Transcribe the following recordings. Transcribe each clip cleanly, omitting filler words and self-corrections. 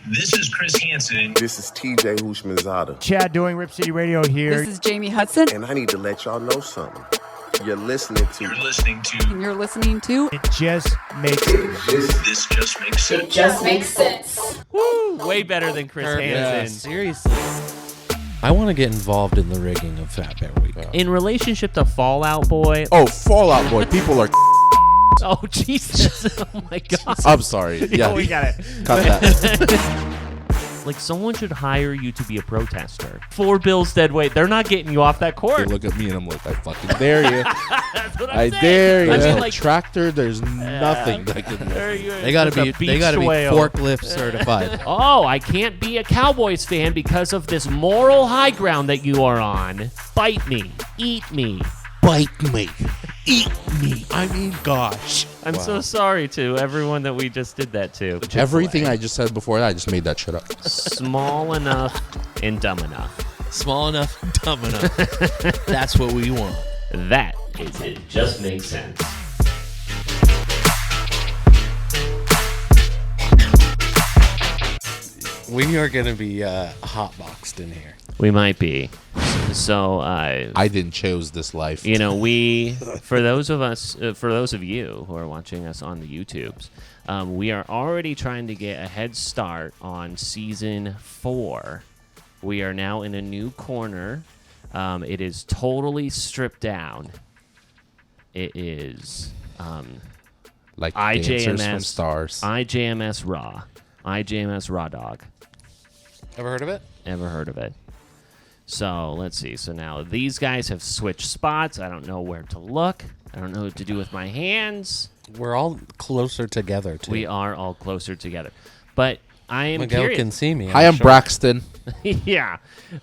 This is Chris Hansen. This is TJ Hushmanzada. Chad doing Rip City Radio here. This is Jamie Hudson. And I need to let y'all know something. You're listening to. And you're listening to. It just makes sense. This just makes sense. It just makes sense. Woo! Way better than Chris Hansen. Yeah, seriously. I want to get involved in the rigging of Fat Bear Week. In relationship to Fallout Boy. Oh, Fallout Boy. People are. Oh, Jesus. Oh, my God. I'm sorry. Yeah, we got it. Cut that. Like, someone should hire you to be a protester. 4 bills dead weight. They're not getting you off that court. They look at me and I'm like, I fucking dare you. That's what I'm I saying. dare you. I mean, A like, tractor, there's nothing that can. They gotta be forklift certified. Oh, I can't be a Cowboys fan because of this moral high ground that you are on. Bite me. Eat me. Bite me. Eat me. I mean, gosh. I'm so sorry to everyone that we just did that to. Everything I just said before that, I just made that shit up. Small enough and dumb enough. Small enough, dumb enough. That's what we want. That is It Just Makes Sense. We are going to be hotboxed in here. We might be. So, I didn't choose this life. you know, for those of you who are watching us on the YouTubes, we are already trying to get a head start on season 4. We are now in a new corner. It is totally stripped down. It is like dancers from IJMS Stars. IJMS Raw. IJMS Raw Dog. Ever heard of it? Ever heard of it? So let's see. So now these guys have switched spots. I don't know where to look. I don't know what to do with my hands. We're all closer together, too. We are all closer together. But I am Miguel curious. can see me. Hi, I'm Braxton. Yeah.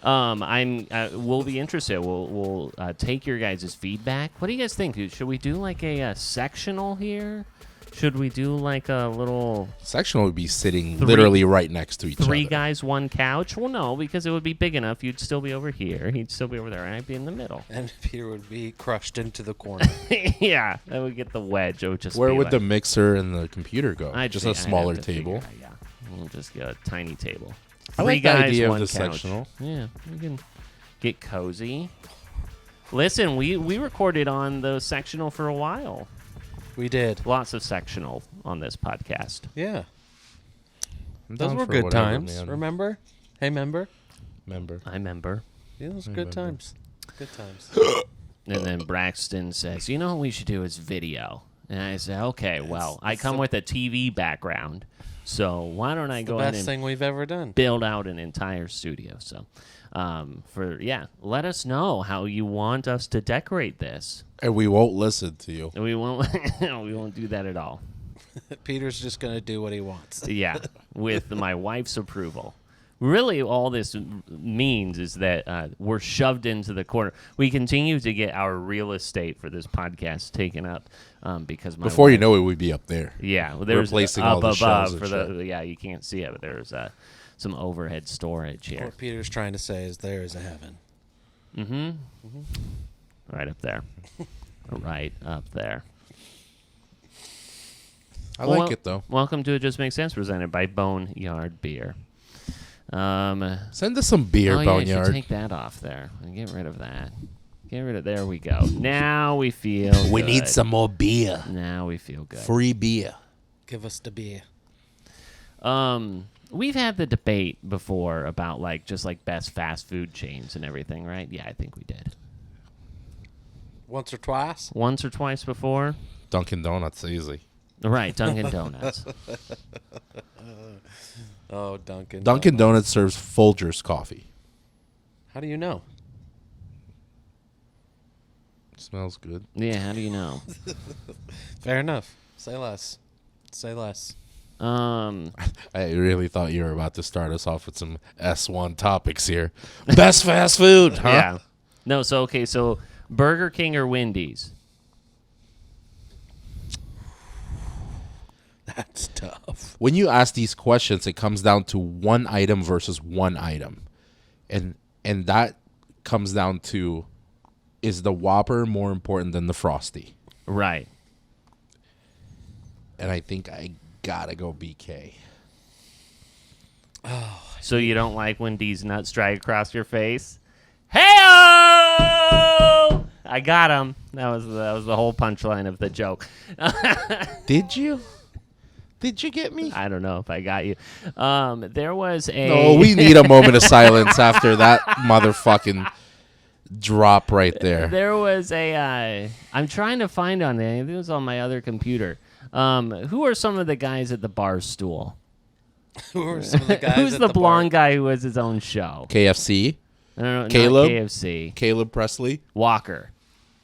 We'll be interested. We'll take your guys' feedback. What do you guys think? Should we do like a sectional here? Should we do like a little Sectional would be sitting literally right next to each other. 3 guys, 1 couch? Well, no, because it would be big enough. You'd still be over here. He'd still be over there, and I'd be in the middle. And Peter would be crushed into the corner. Yeah, that would get the wedge. It would just Where be would like, the mixer and the computer go? Just a smaller table. Yeah, we'll just get a tiny table. I 3 like the guys, idea 1 of the couch. sectional. Yeah, we can get cozy. Listen, we recorded on the sectional for a while. We did. Lots of sectional on this podcast. Yeah. I'm Those down were for good whatever, times. man. Remember? Hey, member? I remember. Yeah, those were good times. Good times. And then Braxton says, you know what we should do is video. And I say, okay, well, I come with a TV background, so why don't I go ahead Best and thing we've ever done. build out an entire studio? So, let us know how you want us to decorate this. And we won't listen to you. And we won't we won't do that at all. Peter's just going to do what he wants. Yeah, with my wife's approval. Really, all this means is that we're shoved into the corner. We continue to get our real estate for this podcast taken up because my Before you wife, know it, we'd be up there. yeah, well, there's replacing up all the above shelves for and the yeah, you can't see it, but there's some overhead storage here. What Peter's trying to say is there is a heaven. Right up there. Right up there. I like it, though. Welcome to It Just Makes Sense, presented by Boneyard Beer. Send us some beer, Yeah, Boneyard. you should take that off there and get rid of that. There we go. Now we feel We good. need some more beer. Now we feel good. Free beer. Give us the beer. We've had the debate before about just best fast food chains and everything, right? Yeah, I think we did. Once or twice? Once or twice before? Dunkin' Donuts, easy. Right, Dunkin' Donuts. Oh, Dunkin'. Dunkin' Donuts serves Folgers coffee. How do you know? Smells good. Yeah, how do you know? Fair enough. Say less. Say less. I really thought you were about to start us off with some S1 topics here. Best fast food, huh? Yeah. No, so Burger King or Wendy's? That's tough. When you ask these questions, it comes down to one item versus one item. And that comes down to, is the Whopper more important than the Frosty? Right. And I think I gotta go BK. So you don't like when D's nuts drag across your face? Hey-o! I got him. That was the whole punchline of the joke. Did you? Did you get me? I don't know if I got you. There was a... No, we need a moment of silence after that motherfucking drop right there. There was a... I'm trying to find on it. It was on my other computer. Who are some of the guys at the bar stool? Who are some of the guys? Who's at the bar? blonde guy who has his own show? KFC, I don't know. Caleb? Not KFC. Caleb Presley. Walker.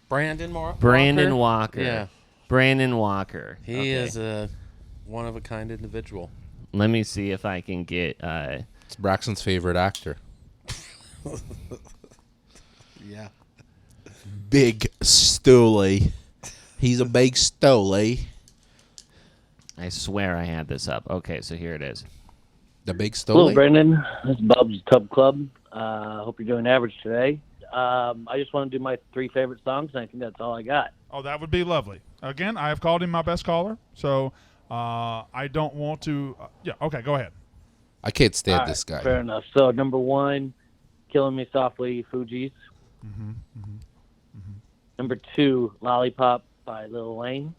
Brandon Walker. Yeah, Brandon Walker. he is a one of a kind individual. Let me see if I can get... It's Braxton's favorite actor. Yeah. Big Stoley. He's a big Stoley. I swear I had this up. Okay, so here it is. The big Hello, Stoley. Brandon. This is Bub's Tub Club. Hope you're doing average today. I just want to do my 3 favorite songs, and I think that's all I got. Oh, that would be lovely. Again, I have called him my best caller, so I don't want to. Yeah, okay, go ahead. I can't stand All this right, guy. Fair enough. So, number 1, Killing Me Softly, Fugees. Number 2, Lollipop by Lil Wayne.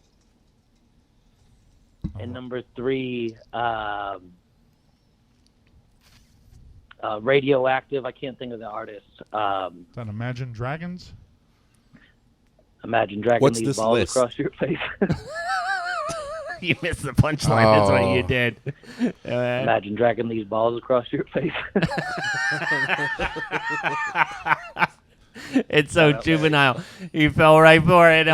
And number 3, Radioactive. I can't think of the artist. Is that Imagine Dragons? Imagine dragging What's these this balls list? across your face. You missed the punchline. That's what you Oh. did. Imagine dragging these balls across your face. It's so juvenile. You fell right for it.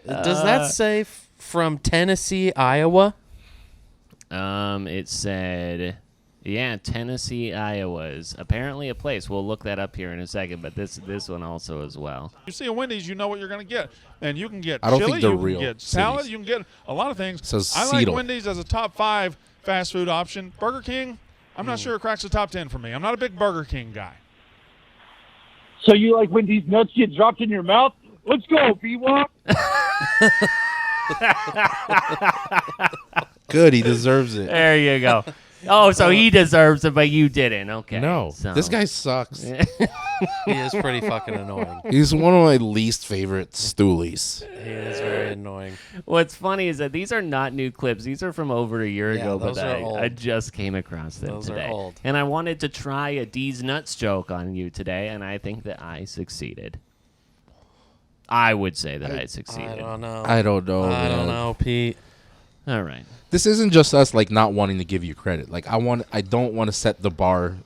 Does that say from Tennessee, Iowa? It said, yeah, Tennessee, Iowa is apparently a place. We'll look that up here in a second, but this one also as well. You see a Wendy's, you know what you're going to get. And you can get I don't chili, think they're you can real get salad, cities. you can get a lot of things. It says I like Seattle. Wendy's as a top 5 fast food option. Burger King, I'm not sure it cracks the top 10 for me. I'm not a big Burger King guy. So you like when these nuts get dropped in your mouth? Let's go, B-Walk. Good, he deserves it. There you go. Oh, so he deserves it, but you didn't. Okay. No, so. this guy sucks. He is pretty fucking annoying. He's one of my least favorite stoolies. He is very annoying. What's funny is that these are not new clips. These are from over a year Yeah, ago, but those are old. I just came across them Those are today. old. And I wanted to try a D's Nuts joke on you today, and I think that I succeeded. I would say that I succeeded. I don't know. I don't know. I don't man. know, Pete. All right. This isn't just us like not wanting to give you credit. Like I don't want to set the bar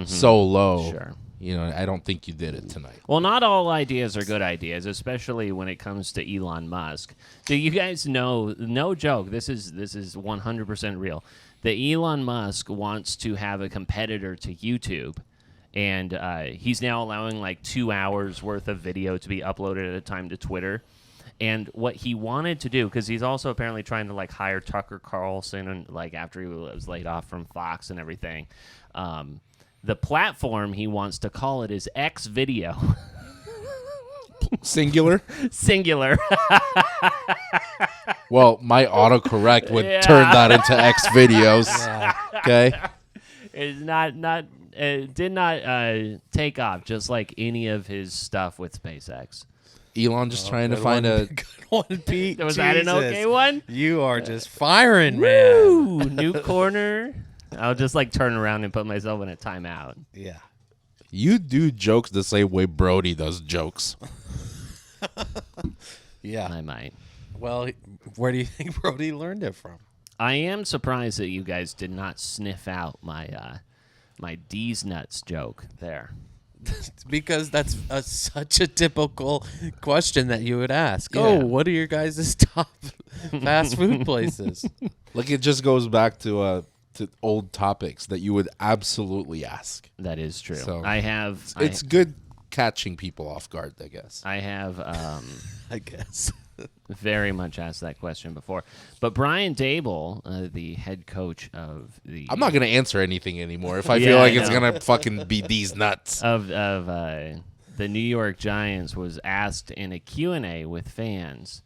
so low. Sure. You know, I don't think you did it tonight. Well, not all ideas are good ideas, especially when it comes to Elon Musk. Do you guys know, no joke, this is 100% real, that Elon Musk wants to have a competitor to YouTube, and he's now allowing like 2 hours worth of video to be uploaded at a time to Twitter. And what he wanted to do, because he's also apparently trying to like hire Tucker Carlson, and like after he was laid off from Fox and everything, the platform he wants to call it is X Video. Singular? Singular. Well, my autocorrect would Yeah. turn that into X videos. Okay. It's did not take off, just like any of his stuff with SpaceX. Elon just trying to Good find one. a Good one, Pete. Was that an Jesus. okay one? You are just firing, man. Woo! New corner. I'll just like turn around and put myself in a timeout. Yeah. You do jokes the same way Brody does jokes. Yeah. I might. Well, where do you think Brody learned it from? I am surprised that you guys did not sniff out my my D's nuts joke there. Because that's such a typical question that you would ask. Yeah. Oh, what are your guys' top fast food places? Like it just goes back to old topics that you would absolutely ask. That is true. So, I have. It's good catching people off guard, I guess. I have. I guess. Very much asked that question before. But Brian Daboll, the head coach of the... I'm not going to answer anything anymore if I Yeah, feel like I it's know. going to fucking be these nuts. Of the New York Giants was asked in a Q&A with fans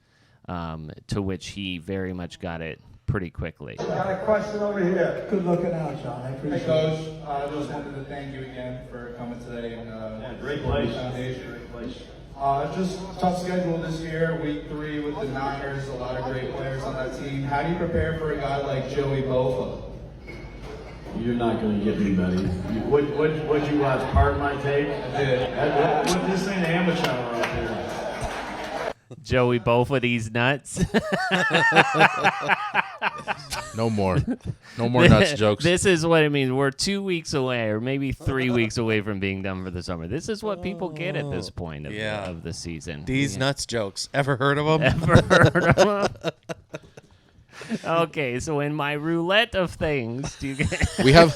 to which he very much got it pretty quickly. I got a question over here. Good looking out, John. I appreciate it. Hey, Coach. I just wanted to thank you again for coming today and great place. Foundation. Great place. Just tough schedule this year, week 3 with the Niners, a lot of great players on that team. How do you prepare for a guy like Joey Bofa? You're not going to get me, buddy. What'd you watch? Pardon my take? I did. What this ain't amateur out here. Joey Bofa, these nuts. No more nuts jokes. This is what it means. We're 2 weeks away, or maybe 3 weeks away from being done for the summer. This is what people get at this point of the season. These nuts jokes. Ever heard of them? Ever heard of them? Okay, so in my roulette of things, do you guys... We have...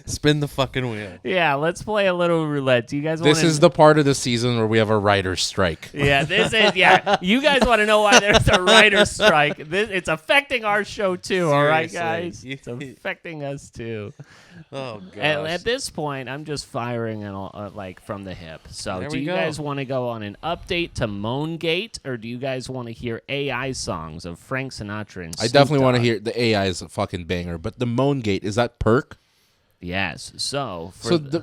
Spin the fucking wheel. Yeah, let's play a little roulette. Do you guys want This is the part of the season where we have a writer's strike. Yeah, this is... Yeah, you guys want to know why there's a writer's strike. It's affecting our show, too, all right, guys? It's affecting us, too. Oh, gosh. And at this point, I'm just firing like from the hip. So do you guys want to go on an update to Moan-Gate, or do you guys want to hear AI songs of Frank Sinatra and I definitely want to hear the AI is a fucking banger, but the Moan-Gate, is that Perk? Yes. So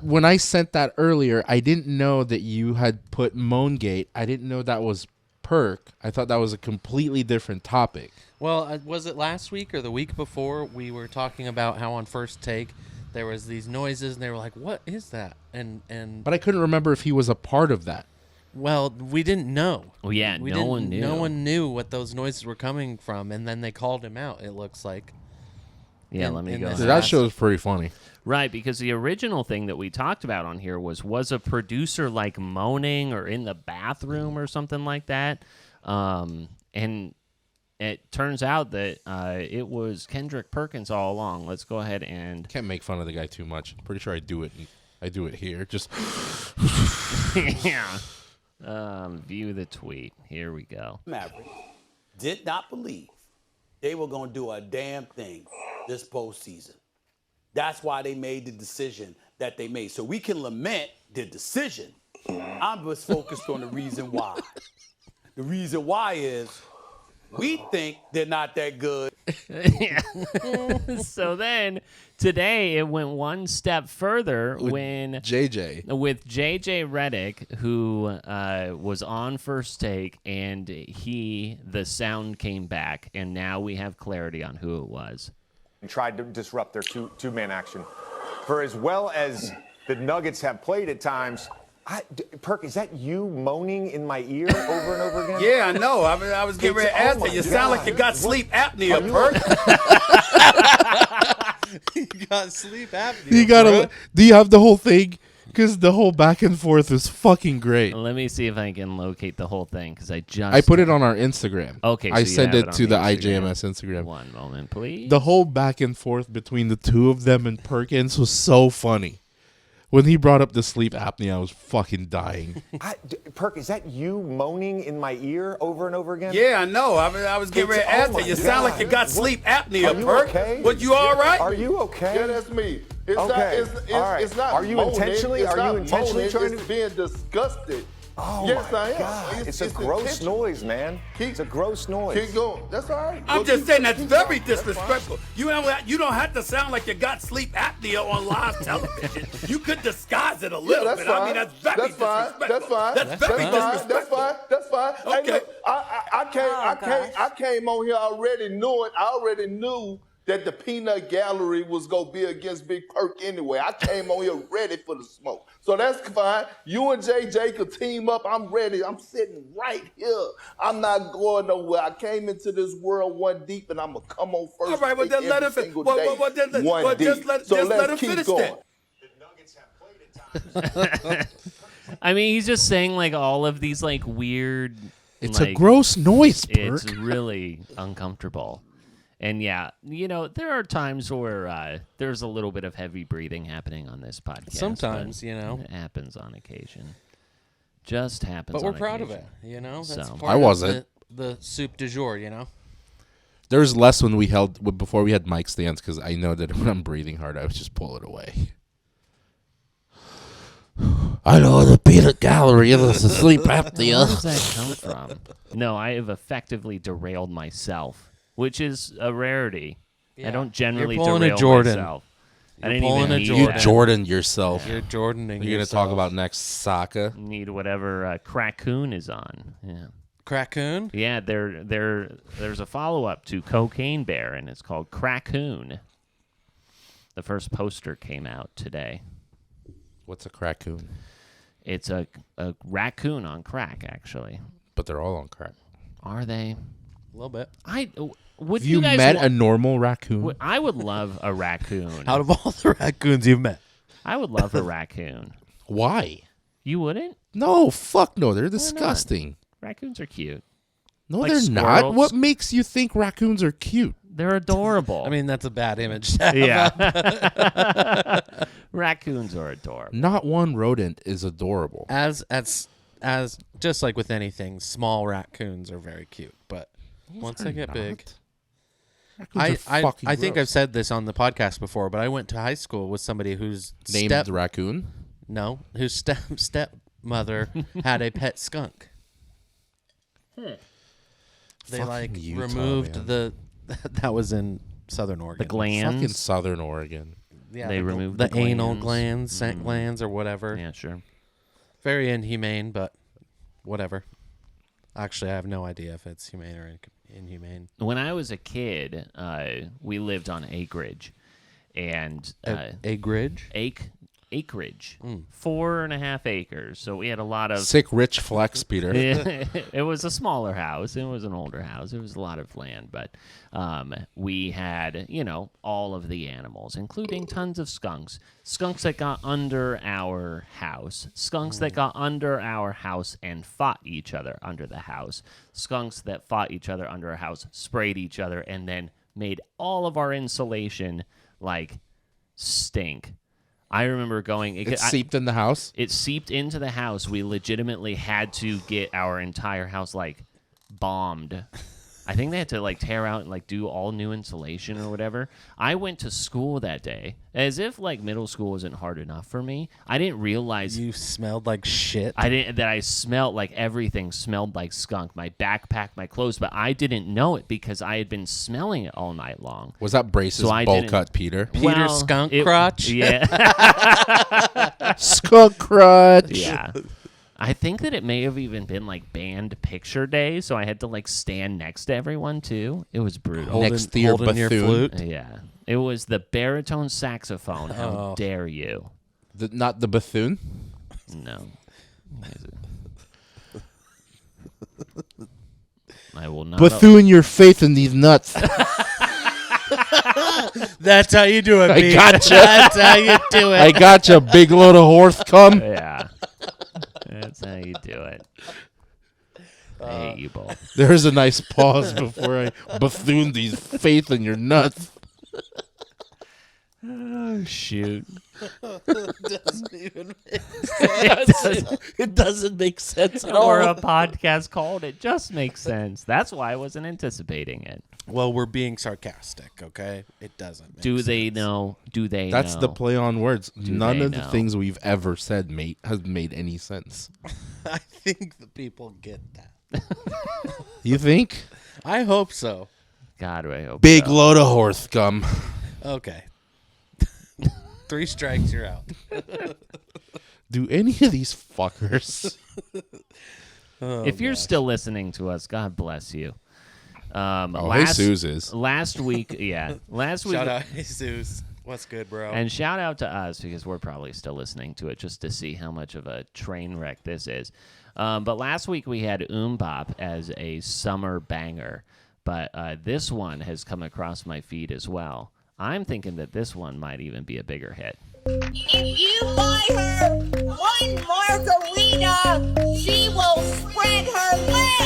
when I sent that earlier, I didn't know that you had put Moan-Gate. I didn't know that was Perk. I thought that was a completely different topic. Well, was it last week or the week before we were talking about how on First Take there was these noises, and they were like, "What is that?" But I couldn't remember if he was a part of that. Well, we didn't know. Well, yeah, no one knew. No one knew what those noises were coming from, and then they called him out. It looks like. Yeah, let me go. That show is pretty funny. Right, because the original thing that we talked about on here was a producer like moaning or in the bathroom or something like that, and it turns out that it was Kendrick Perkins all along. Let's go ahead and... Can't make fun of the guy too much. Pretty sure I do it here. Just... Yeah. View the tweet. Here we go. Maverick did not believe they were going to do a damn thing this postseason. That's why they made the decision that they made. So we can lament the decision. I'm just focused on the reason why. The reason why is... we think they're not that good. So then today it went one step further with JJ Redick, who was on First Take, and the sound came back, and now we have clarity on who it was. And tried to disrupt their two-man action. For as well as the Nuggets have played at times, Perk, is that you moaning in my ear over and over again? Yeah, I know. I was getting ready to answer. You sound like you got sleep apnea, Perk. You got sleep apnea. Do you have the whole thing? Because the whole back and forth is fucking great. Let me see if I can locate the whole thing, because I put it on our Instagram. Okay, so I you sent have it on to the Instagram. IJMS Instagram. One moment, please. The whole back and forth between the two of them and Perkins was so funny. When he brought up the sleep apnea, I was fucking dying. Perk, is that you moaning in my ear over and over again? Yeah, I know. I was getting ready to answer. You sound like you got sleep apnea, Perk. Okay? But you all right? Are you okay? Yeah, that's me. It's Okay. All right. It's not Are you moaning. intentionally? It's Are not you intentionally moaning. trying It's to? being disgusted. Oh yes, my I am. God. It's a gross intentional. noise, man. It's a gross noise. Keep going. That's all right. I'm just saying that's very disrespectful. You don't have to sound like you got sleep apnea on live television. You could disguise it a little bit. Fine. I mean, that's very disrespectful. That's fine. That's very disrespectful. That's fine. Okay. Hey, look, I came on here already knowing. I already knew that the peanut gallery was going to be against Big Perk anyway. I came on here ready for the smoke. So that's fine. You and JJ could team up. I'm ready. I'm sitting right here. I'm not going nowhere. I came into this world one deep, and I'm going to come on first. All right, well, then let him finish. Just let him finish that. I mean, he's just saying like all of these like weird. It's a gross noise, Perk. It's really uncomfortable. And yeah, there are times where there's a little bit of heavy breathing happening on this podcast. Sometimes, it happens on occasion. Just happens. But we're on proud occasion. of it. That's So. part I wasn't. of the soup du jour. There was less when before we had mic stands, because I know that when I'm breathing hard, I would just pull it away. I know the peanut gallery is a sleep apnea. Where does that come from? No, I have effectively derailed myself, which is a rarity. I don't generally You're pulling derail a Jordan. myself. You're I didn't pulling even a need Jordan. You that. Jordan yourself. You're Jordaning You're going to yourself. talk about next Saka. Need whatever Crackoon is on. Yeah. Crackoon? Yeah, there's a follow-up to Cocaine Bear, and it's called Crackoon. The first poster came out today. What's a Crackoon? It's a raccoon on crack, actually. But they're all on crack. Are they? A little bit. Would Have you guys met a normal raccoon? I would love a raccoon. Out of all the raccoons you've met. I would love a raccoon. Why? You wouldn't? No, fuck no. They're disgusting. Raccoons are cute. No, Like they're not. squirrels. What makes you think raccoons are cute? They're adorable. I mean, that's a bad image to have yeah. up. Raccoons are adorable. Not one rodent is adorable. As just like with anything, small raccoons are very cute, but once they get big, I think I've said this on the podcast before, but I went to high school with somebody whose named Raccoon. No, whose stepmother had a pet skunk. They Fucking like Utah, removed man. the that was in Southern Oregon. The glands. Fucking Southern Oregon. Yeah, They removed the the anal glands. glands, scent glands, or whatever. Yeah, sure. Very inhumane, but whatever. Actually, I have no idea if it's humane or inhumane. When I was a kid, we lived on acreage, and acreage, acreage, 4.5 acres. So we had a lot of Sick rich flex, Peter. It was a smaller house. It was an older house. It was a lot of land, but we had, all of the animals, including tons of skunks. Skunks that got under our house. Skunks that got under our house and fought each other under the house. Skunks that fought each other under our house, sprayed each other, and then made all of our insulation stink. I remember going... It seeped in the house? It seeped into the house. We legitimately had to get our entire house, bombed. I think they had to, tear out and, do all new insulation or whatever. I went to school that day as if, middle school wasn't hard enough for me. I didn't realize... You smelled like shit? That I smelled everything smelled like skunk. My backpack, my clothes, but I didn't know it because I had been smelling it all night long. Was that Brace's bowl cut, Peter? Peter Skunk Crotch? Yeah. Skunk Crotch. Yeah. I think that it may have even been band picture day, so I had to stand next to everyone too. It was brutal. Next to your holding your buffoon. flute? Yeah. It was the baritone saxophone. How dare you? Not the buffoon? No. I will not. Buffoon your faith in these nuts. That's how you do it, I Pete. gotcha. That's how you do it. I gotcha, big load of horse cum. Yeah. That's how you do it. I hate you both. There's a nice pause before I buffoon these faith in your nuts. Oh, shoot. Doesn't even make sense. It doesn't make sense at all. Or a podcast called It Just Makes Sense. That's why I wasn't anticipating it. Well, we're being sarcastic, okay? It doesn't make Do sense. they know? Do they That's know? the play on words. None they of the know? things we've ever said, mate, has made any sense. I think the people get that. You think? I hope so. God, I hope Big so. load of horse scum. Okay. 3 strikes, you're out. Do any of these fuckers? If you're still listening to us, God bless you. Jesus is. Last week, yeah. Last week. Shout out, Jesus. What's good, bro? And shout out to us because we're probably still listening to it just to see how much of a train wreck this is. But last week we had Mmmbop as a summer banger. But this one has come across my feed as well. I'm thinking that this one might even be a bigger hit. If you buy her one margarita, she will spread her legs.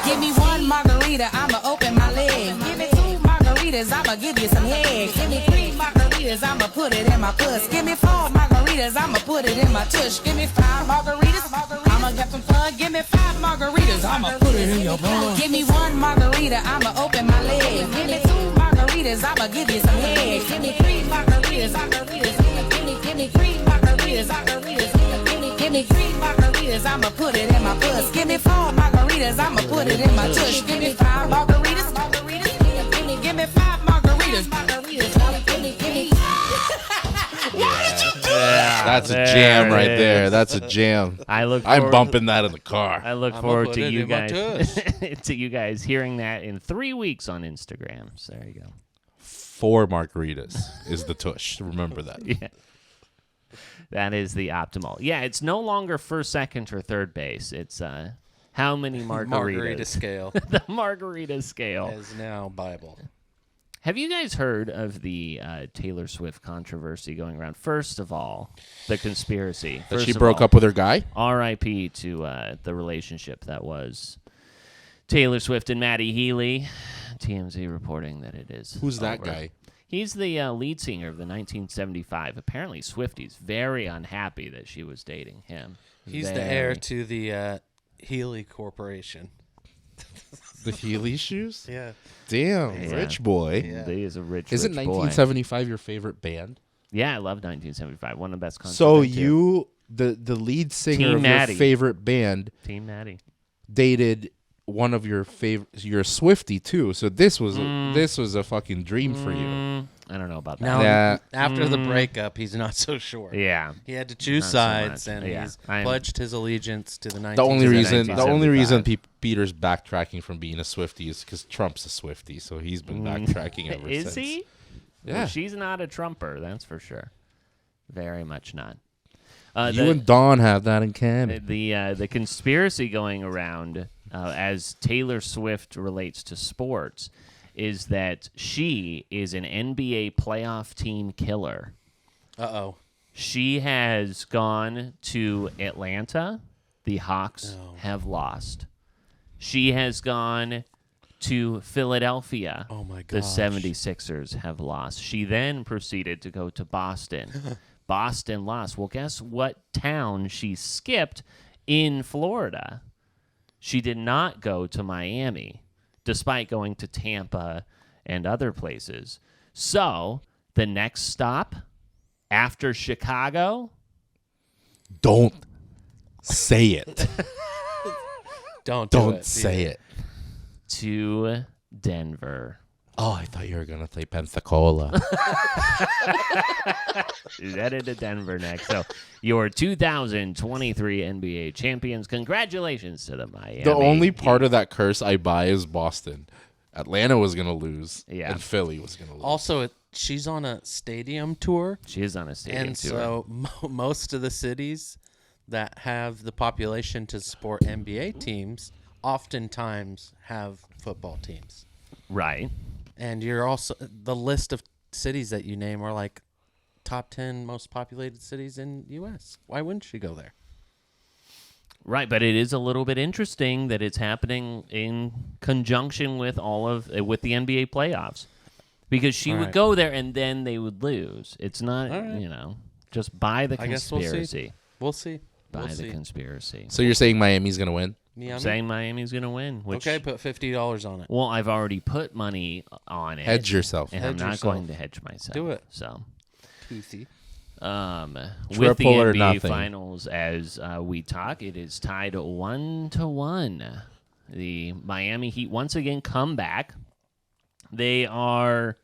Give me one margarita, I'ma open my legs. Give me 2 margaritas, I'ma give you some head. Give me 3 margaritas, I'ma put it in my puss. Give me 4 margaritas, I'ma put it in my tush. Give me 5 margaritas, I'ma get some fun. Give me 5 margaritas, I'ma put it in your bun. Give me 1 margarita, I'ma open my legs. Give me 2 margaritas, I'ma give you some head. Give me 3 margaritas, give me Give me 3 margaritas. Give me 3 margaritas. I'ma put it in my puss. Give me 4 margaritas. I'ma put it in my tush. Give me 5 margaritas. Give me 5 margaritas. Give me. Why did you do that? That's a jam right there. That's a jam. I'm bumping that in the car. I look forward to you guys to you guys hearing that in 3 weeks on Instagram. So there you go. 4 margaritas is the tush. Remember that. Yeah. That is the optimal. Yeah, it's no longer first, second, or third base. It's how many margaritas. Margarita scale. The margarita scale. Is now Bible. Have you guys heard of the Taylor Swift controversy going around? First of all, the conspiracy. That she broke up with her guy? R.I.P. to the relationship that was Taylor Swift and Maddie Healy. TMZ reporting that it is. Who's that over. guy? He's the lead singer of the 1975. Apparently, Swifty's very unhappy that she was dating him. He's the heir to the Healy Corporation. The Healy shoes? Yeah. Damn, Yeah. Rich boy. Yeah. He is a rich Isn't rich boy. 1975 your favorite band? Yeah, I love 1975. One of the best concerts. So I've been to. you, the lead singer Team of Maddie. your favorite band, Team Maddie, dated one of your favorite. You're a Swiftie too, so this was a fucking dream for you. I don't know about that. Now, after the breakup, he's not so sure. Yeah. He had to choose Not so sides, much. and Yeah. he's pledged his allegiance to the 1975. The only reason Peter's backtracking from being a Swiftie is because Trump's a Swiftie, so he's been backtracking ever since. Is he? Yeah. Well, she's not a Trumper, that's for sure. Very much not. You and Dawn have that in common. The conspiracy going around as Taylor Swift relates to sports is that she is an NBA playoff team killer. Uh-oh. She has gone to Atlanta. The Hawks have lost. She has gone to Philadelphia. Oh, my The gosh. 76ers have lost. She then proceeded to go to Boston. Boston lost. Well, guess what town she skipped in Florida? She did not go to Miami, despite going to Tampa and other places. So, the next stop after Chicago? Don't say it. Don't say it. To Denver. Oh, I thought you were going to say Pensacola. She's headed to Denver next. So, your 2023 NBA champions. Congratulations to the Miami. The only part of that curse I buy is Boston. Atlanta was going to lose, and Philly was going to lose. Also, she's on a stadium tour. She is on a stadium and tour. And so most of the cities that have the population to support NBA teams oftentimes have football teams. Right. And you're also, the list of cities that you name are like top 10 most populated cities in U.S. Why wouldn't she go there? Right, but it is a little bit interesting that it's happening in conjunction with with the NBA playoffs, because she would go there and then they would lose. It's not, just buy the conspiracy. We'll see. Buy the conspiracy. So you're saying Miami's going to win? I'm saying Miami's going to win. Which, okay, put $50 on it. Well, I've already put money on it. Hedge yourself. And Hedge I'm not yourself. going to hedge myself. Do it. So, Toothy. with the or NBA nothing. Finals as we talk, it is tied 1-1. The Miami Heat once again come back. They are,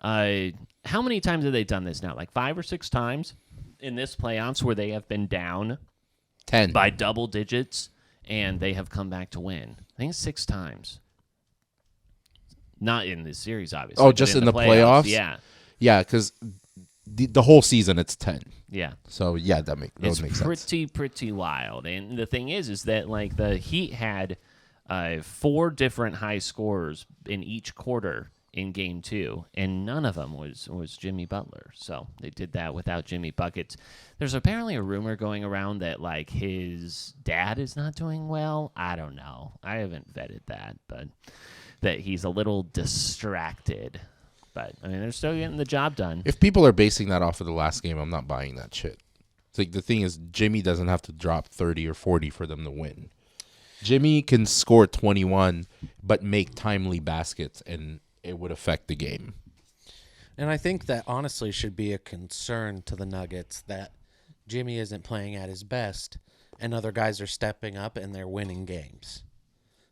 how many times have they done this now? Like 5 or 6 times in this playoffs where they have been down 10 by double digits and they have come back to win. I think 6 times. Not in this series, obviously. Oh, but just in the playoffs? Yeah. Yeah, because the whole season it's 10. Yeah. So, yeah, that makes sense. It's pretty wild. And the thing is that, like, the Heat had 4 different high scorers in each quarter in Game 2, and none of them was Jimmy Butler. So they did that without Jimmy Buckets. There's apparently a rumor going around that, like, his dad is not doing well. I don't know. I haven't vetted that, but that he's a little distracted. But, I mean, they're still getting the job done. If people are basing that off of the last game, I'm not buying that shit. It's like, the thing is, Jimmy doesn't have to drop 30 or 40 for them to win. Jimmy can score 21, but make timely baskets, and it would affect the game. And I think that honestly should be a concern to the Nuggets that Jimmy isn't playing at his best and other guys are stepping up and they're winning games.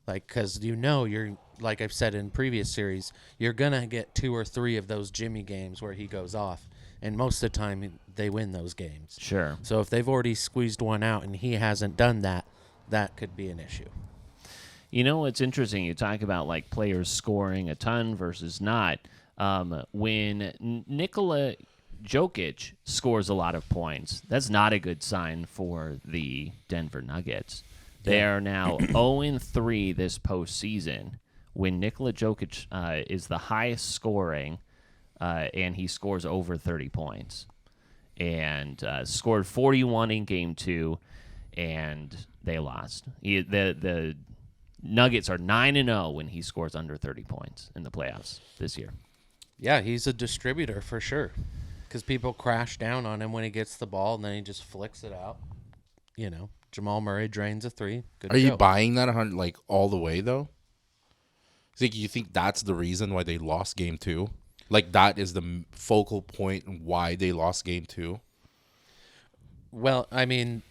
Like, because you're, like I've said in previous series, you're going to get 2 or 3 of those Jimmy games where he goes off. And most of the time, they win those games. Sure. So if they've already squeezed one out and he hasn't done that, that could be an issue. You know, it's interesting. You talk about, like, players scoring a ton versus not. When Nikola Jokic scores a lot of points, that's not a good sign for the Denver Nuggets. They are now 0-3 this postseason when Nikola Jokic is the highest scoring, and he scores over 30 points. And scored 41 in Game 2, and they lost. The Nuggets are 9-0 when he scores under 30 points in the playoffs this year. Yeah, he's a distributor for sure. Because people crash down on him when he gets the ball, and then he just flicks it out. You know, Jamal Murray drains a 3. Good Are you buying that 100 like all the way though? You think that's the reason why they lost Game 2? Like that is the focal point why they lost Game 2? Well, I mean,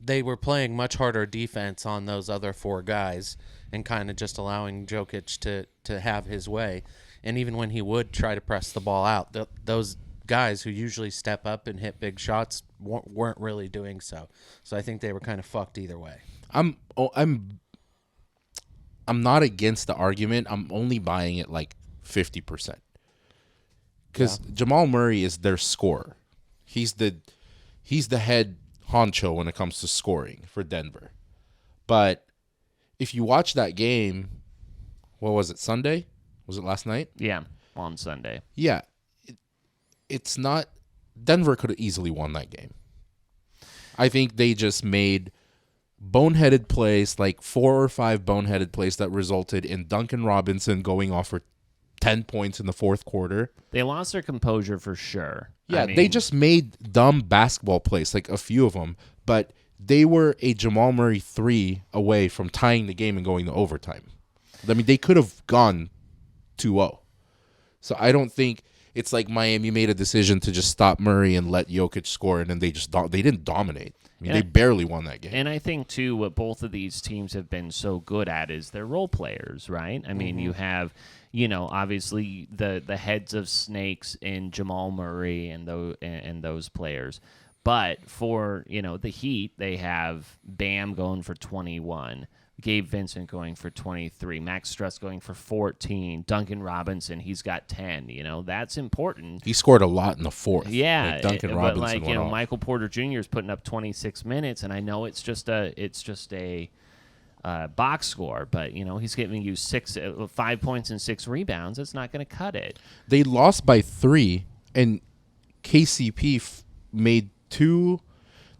they were playing much harder defense on those other 4 guys and kind of just allowing Jokic to have his way. And even when he would try to press the ball out, those guys who usually step up and hit big shots weren't really doing so. So I think they were kind of fucked either way. I'm not against the argument. I'm only buying it like 50%. Because Jamal Murray is their scorer. He's the head honcho when it comes to scoring for Denver. But if you watch that game, what was it, Sunday? Was it last night? Yeah, on Sunday. Yeah. It's not... Denver could have easily won that game. I think they just made boneheaded plays, like 4 or 5 boneheaded plays that resulted in Duncan Robinson going off for 10 points in the fourth quarter. They lost their composure for sure. Yeah, they just made dumb basketball plays, like a few of them, but they were a Jamal Murray 3 away from tying the game and going to overtime. I mean, they could have gone 2-0. So I don't think it's like Miami made a decision to just stop Murray and let Jokic score, and then they didn't dominate. I mean, they barely won that game. And I think, too, what both of these teams have been so good at is their role players, right? I mean, you have, obviously the heads of snakes in Jamal Murray and those players. But for, the Heat, they have Bam going for 21, Gabe Vincent going for 23, Max Strus going for 14, Duncan Robinson, he's got 10. That's important. He scored a lot in the fourth. Yeah, like Duncan Robinson but went off. Michael Porter Jr. is putting up 26 minutes, and I know it's just a box score, but he's giving you 5 points and 6 rebounds. That's not going to cut it. They lost by 3, and KCP made 2.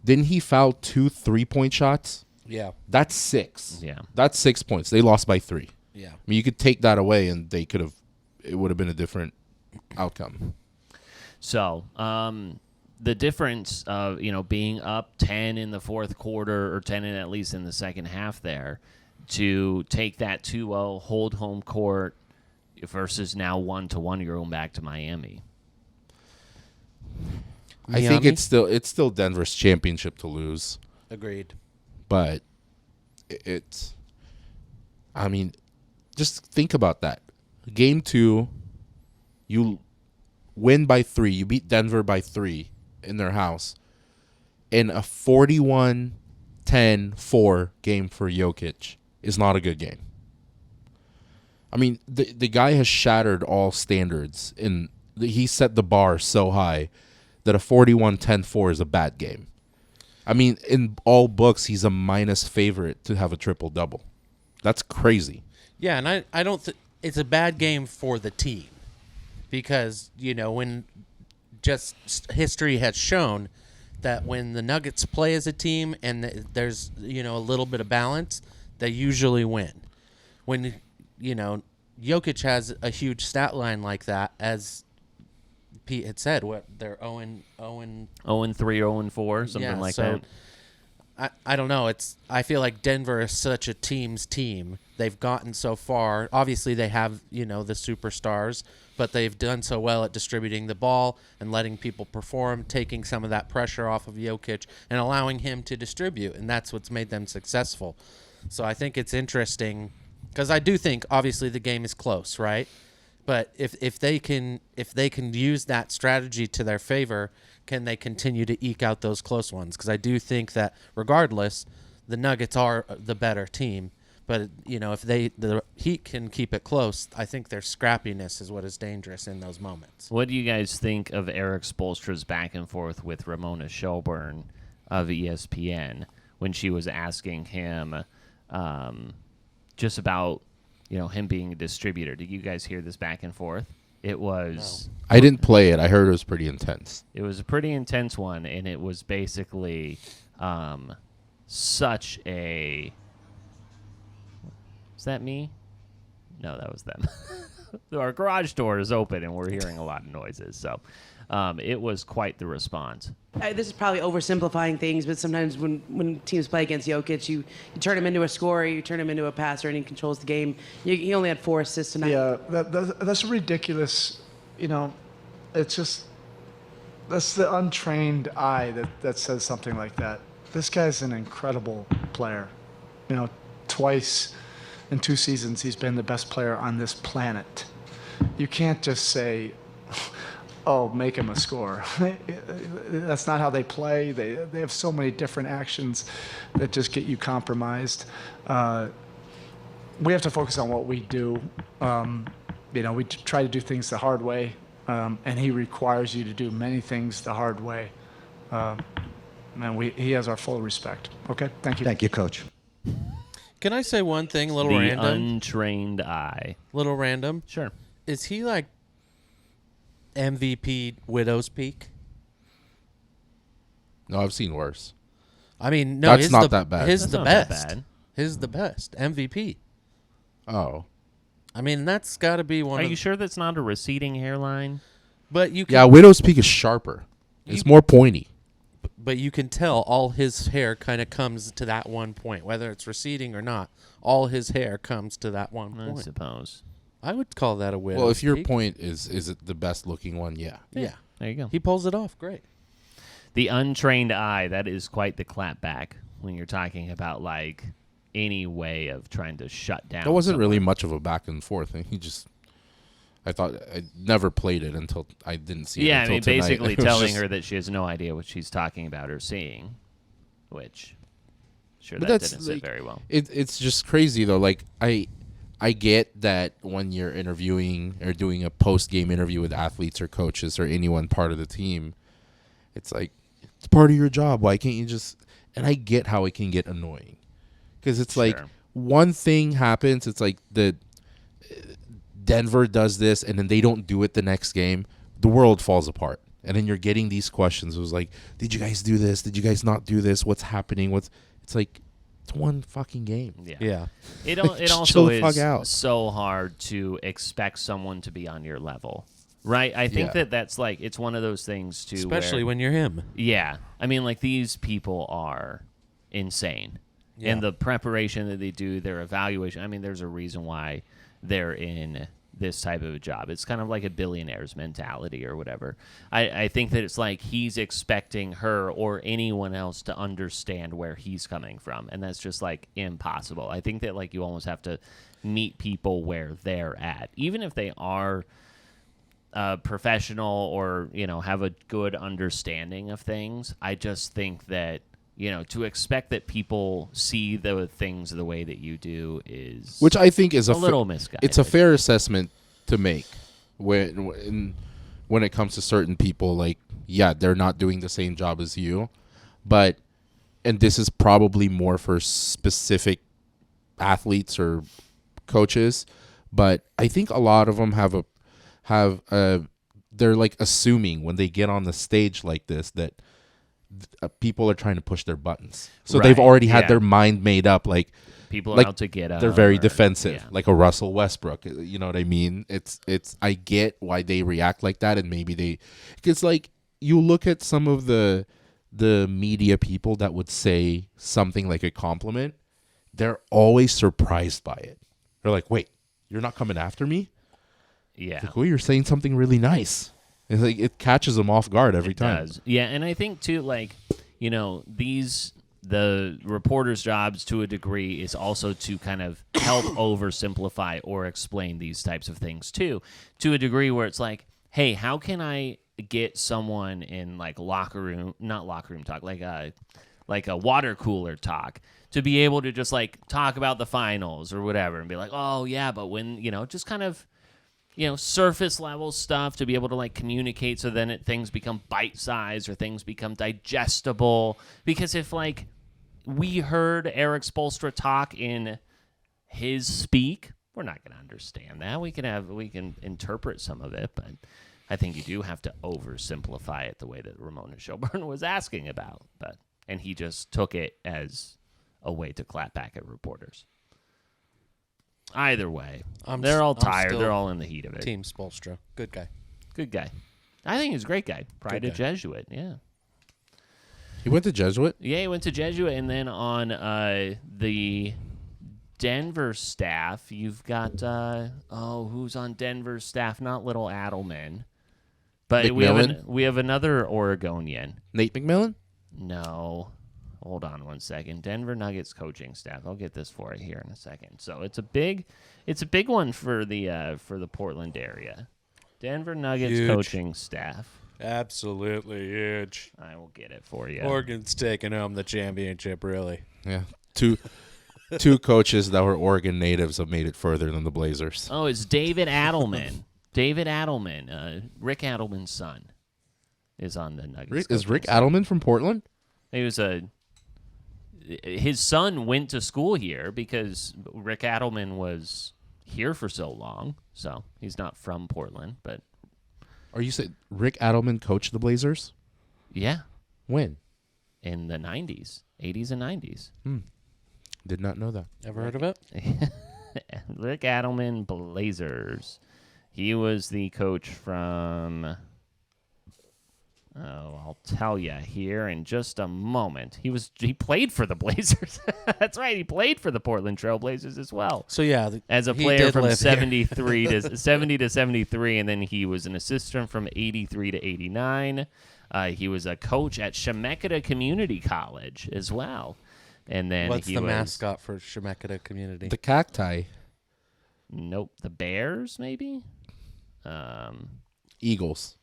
Didn't he foul 2 3-point shots? Yeah. That's 6. Yeah. That's 6 points. They lost by 3. Yeah. I mean, you could take that away and it would have been a different outcome. So, the difference of, being up 10 in the fourth quarter or 10 at least in the second half there to take that 2-0, hold home court versus now 1-1, you're going back to Miami. I think it's still Denver's championship to lose. Agreed. But just think about that. Game 2, you win by 3. You beat Denver by 3 in their house. And a 41-10-4 game for Jokic is not a good game. I mean, the guy has shattered all standards. He set the bar so high that a 41-10-4 is a bad game. I mean, in all books, he's a minus favorite to have a triple-double. That's crazy. Yeah, and I don't it's a bad game for the team because, when just history has shown that when the Nuggets play as a team and there's, a little bit of balance, they usually win. When, Jokic has a huge stat line like that, as Pete had said, they're 0-3, 0-4, something like that. I don't know. I feel like Denver is such a team's team. They've gotten so far. Obviously, they have, the superstars, but they've done so well at distributing the ball and letting people perform, taking some of that pressure off of Jokic and allowing him to distribute, and that's what's made them successful. So I think it's interesting because I do think, obviously, the game is close, right? But if they can use that strategy to their favor, can they continue to eke out those close ones? Because I do think that regardless, the Nuggets are the better team. But if the Heat can keep it close, I think their scrappiness is what is dangerous in those moments. What do you guys think of Erik Spolstra's back and forth with Ramona Shelburne of ESPN when she was asking him just about him being a distributor? Did you guys hear this back and forth? It was... I didn't play it. I heard it was pretty intense. It was a pretty intense one, and it was basically such a... Is that me? No, that was them. Our garage door is open, and we're hearing a lot of noises, so it was quite the response. This is probably oversimplifying things, but sometimes when teams play against Jokic, you turn him into a scorer, you turn him into a passer, and he controls the game. He only had 4 assists tonight. Yeah, that's ridiculous. It's just that's the untrained eye that says something like that. This guy's an incredible player. Twice in 2 seasons, he's been the best player on this planet. You can't just say, oh, make him a scorer. That's not how they play. They have so many different actions that just get you compromised. We have to focus on what we do. We try to do things the hard way, and he requires you to do many things the hard way. He has our full respect. Okay, thank you. Thank you, Coach. Can I say one thing, a little the random? Untrained eye. Little random? Sure. Is he like MVP Widow's Peak? No, I've seen worse. I mean, no, that's not that bad. His That's the not that best. bad. His the best. MVP. Oh. I mean, that's got to be one. Are you sure that's not a receding hairline? But you can, Yeah, Widow's Peak is sharper. It's more pointy. But you can tell all his hair kind of comes to that one point, whether it's receding or not. All his hair comes to that one point. I suppose. I would call that a Widow's Well, if your Peak. point is it the best looking one, yeah. Yeah. There you go. He pulls it off great. The untrained eye, that is quite the clapback when you're talking about like any way of trying to shut down. There wasn't someone. really much of a back and forth. I thought I never played it until I didn't see it. Yeah, I until mean, tonight. basically It was telling just- her that she has no idea what she's talking about or seeing, which, sure, But that that's, didn't sit like, very well. It's just crazy though. Like I get that when you're interviewing or doing a post game interview with athletes or coaches or anyone part of the team, it's like it's part of your job. Why can't you just? And I get how it can get annoying because it's like one thing happens. It's like Denver does this and then they don't do it the next game. The world falls apart. And then you're getting these questions. It was like, did you guys do this? Did you guys not do this? What's happening? It's like, it's one fucking game. Yeah. It Chill also the fuck is out. so hard to expect someone to be on your level, right? I think that's like, it's one of those things too. Especially where, when you're him. Yeah. I mean, like these people are insane. Yeah. And the preparation that they do, their evaluation, I mean, there's a reason why they're in this type of a job. It's kind of like a billionaire's mentality or whatever. I think that it's like he's expecting her or anyone else to understand where he's coming from, and that's just like impossible. I think that like you almost have to meet people where they're at, even if they are professional or have a good understanding of things. I just think that to expect that people see the things the way that you do is, which I think is a little misguided. It's a fair assessment to make when it comes to certain people. Like, yeah, they're not doing the same job as you, and this is probably more for specific athletes or coaches, but I think a lot of them they're like assuming when they get on the stage like this that people are trying to push their buttons. So they've already had their mind made up. Like people are out to get They're very or- defensive, yeah. like a Russell Westbrook. You know what I mean? It's. I get why they react like that, and maybe it's like you look at some of the the media people that would say something like a compliment, they're always surprised by it. They're like, wait, you're not coming after me? Yeah. Like, well, you're saying something really nice. It's like it catches them off guard every time. Does. Yeah, and I think too, like, you know, the reporter's jobs to a degree is also to kind of help oversimplify or explain these types of things too, to a degree where it's like, hey, how can I get someone in like not locker room talk, like a water cooler talk, to be able to just like talk about the finals or whatever and be like, oh yeah, but when, you know, just kind of, you know, surface level stuff to be able to like communicate, so then things become bite sized or things become digestible. Because if like we heard Erik Spolestra talk in his speak, we're not going to understand that. We can interpret some of it, but I think you do have to oversimplify it the way that Ramona Shelburne was asking about. And he just took it as a way to clap back at reporters. Either way, they're all tired. They're all in the heat of it. Team Spolstra. Good guy. Good guy. I think he's a great guy. Probably Good a guy. Jesuit, yeah. He went to Jesuit? Yeah, he went to Jesuit, and then on the Denver staff, you've got, who's on Denver's staff? Not Little Adelman. But we have another Oregonian. Nate McMillan? No. Hold on one second. Denver Nuggets coaching staff. I'll get this for you here in a second. So it's a big one for the Portland area. Denver Nuggets Huge. coaching staff. Absolutely huge. I will get it for you. Oregon's taking home the championship, really. Yeah. Two coaches that were Oregon natives have made it further than the Blazers. Oh, it's David Adelman. David Adelman, Rick Adelman's son, is on the Nuggets. Is Rick Adelman from Portland? His son went to school here because Rick Adelman was here for so long. So he's not from Portland, but. Are you saying Rick Adelman coached the Blazers? Yeah. When? In the 90s, 80s and 90s. Did not know that. Ever heard of it? Rick Adelman Blazers. He was the coach from... Oh, I'll tell you here in just a moment. He played for the Blazers. That's right. He played for the Portland Trail Blazers as well. So yeah, as a player from 73 to 70 to 73, and then he was an assistant from 83 to 89. He was a coach at Chemeketa Community College as well. And then what's the mascot for Chemeketa Community? The cacti. Nope, the Bears maybe. Eagles.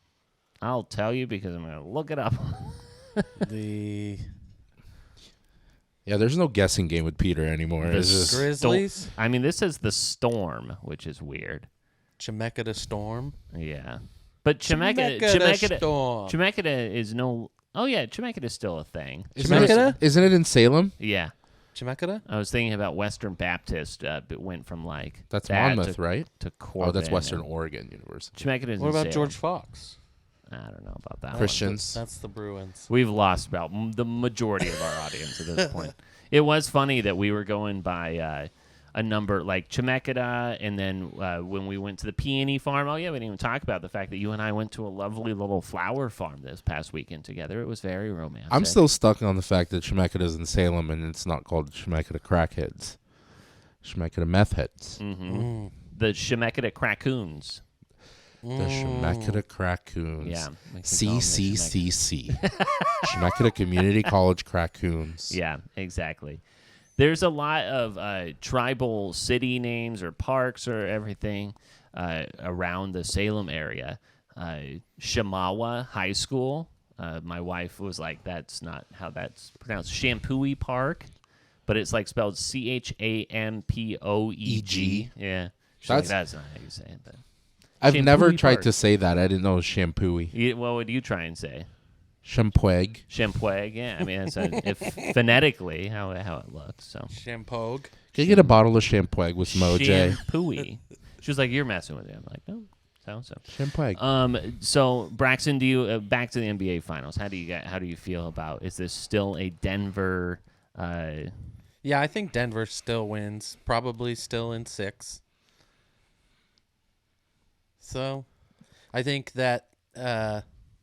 I'll tell you because I'm going to look it up. Yeah, there's no guessing game with Peter anymore. Grizzlies? I mean, this is the Storm, which is weird. Chemeketa Storm? Yeah. But Chemeketa is no... Oh, yeah, Chemeketa is still a thing. Isn't it in Salem? Yeah. Chemeketa? I was thinking about Western Baptist. It went from like... That's that Monmouth, right? To Corbin. Oh, that's Western Oregon University. Chemeketa is What in about Salem. George Fox? I don't know about that. Christians. That's the Bruins. We've lost about the majority of our audience at this point. It was funny that we were going by a number like Chemeketa, and then when we went to the peony farm, we didn't even talk about the fact that you and I went to a lovely little flower farm this past weekend together. It was very romantic. I'm still stuck on the fact that Chemeketa is in Salem, and it's not called Chemeketa Crackheads. Chemeketa Meth Heads. Mm-hmm. The Chemeketa Crackoons. The Chemeketa Crackoons. Yeah. CCCC. Chemeketa Community College Crackoons. Yeah, exactly. There's a lot of tribal city names or parks or everything around the Salem area. Shamawa High School. My wife was like, that's not how that's pronounced. Shampooey Park. But it's like spelled CHAMPOEG. Yeah. That's not how you say it, but... I've never Shampooey tried Park. to say that. I didn't know it was shampooey. What would you try and say? Shampweg. Shampweg, yeah. I mean, that's phonetically how it looks. So Shampog. Can you get a bottle of Shampweg with some OJ? Shampooey. She was like, "You're messing with it." I'm like, "No, sounds so." Shampweg. So Braxton, do you back to the NBA Finals? How do you feel about? Is this still a Denver? Yeah, I think Denver still wins. Probably still in 6. So, I think that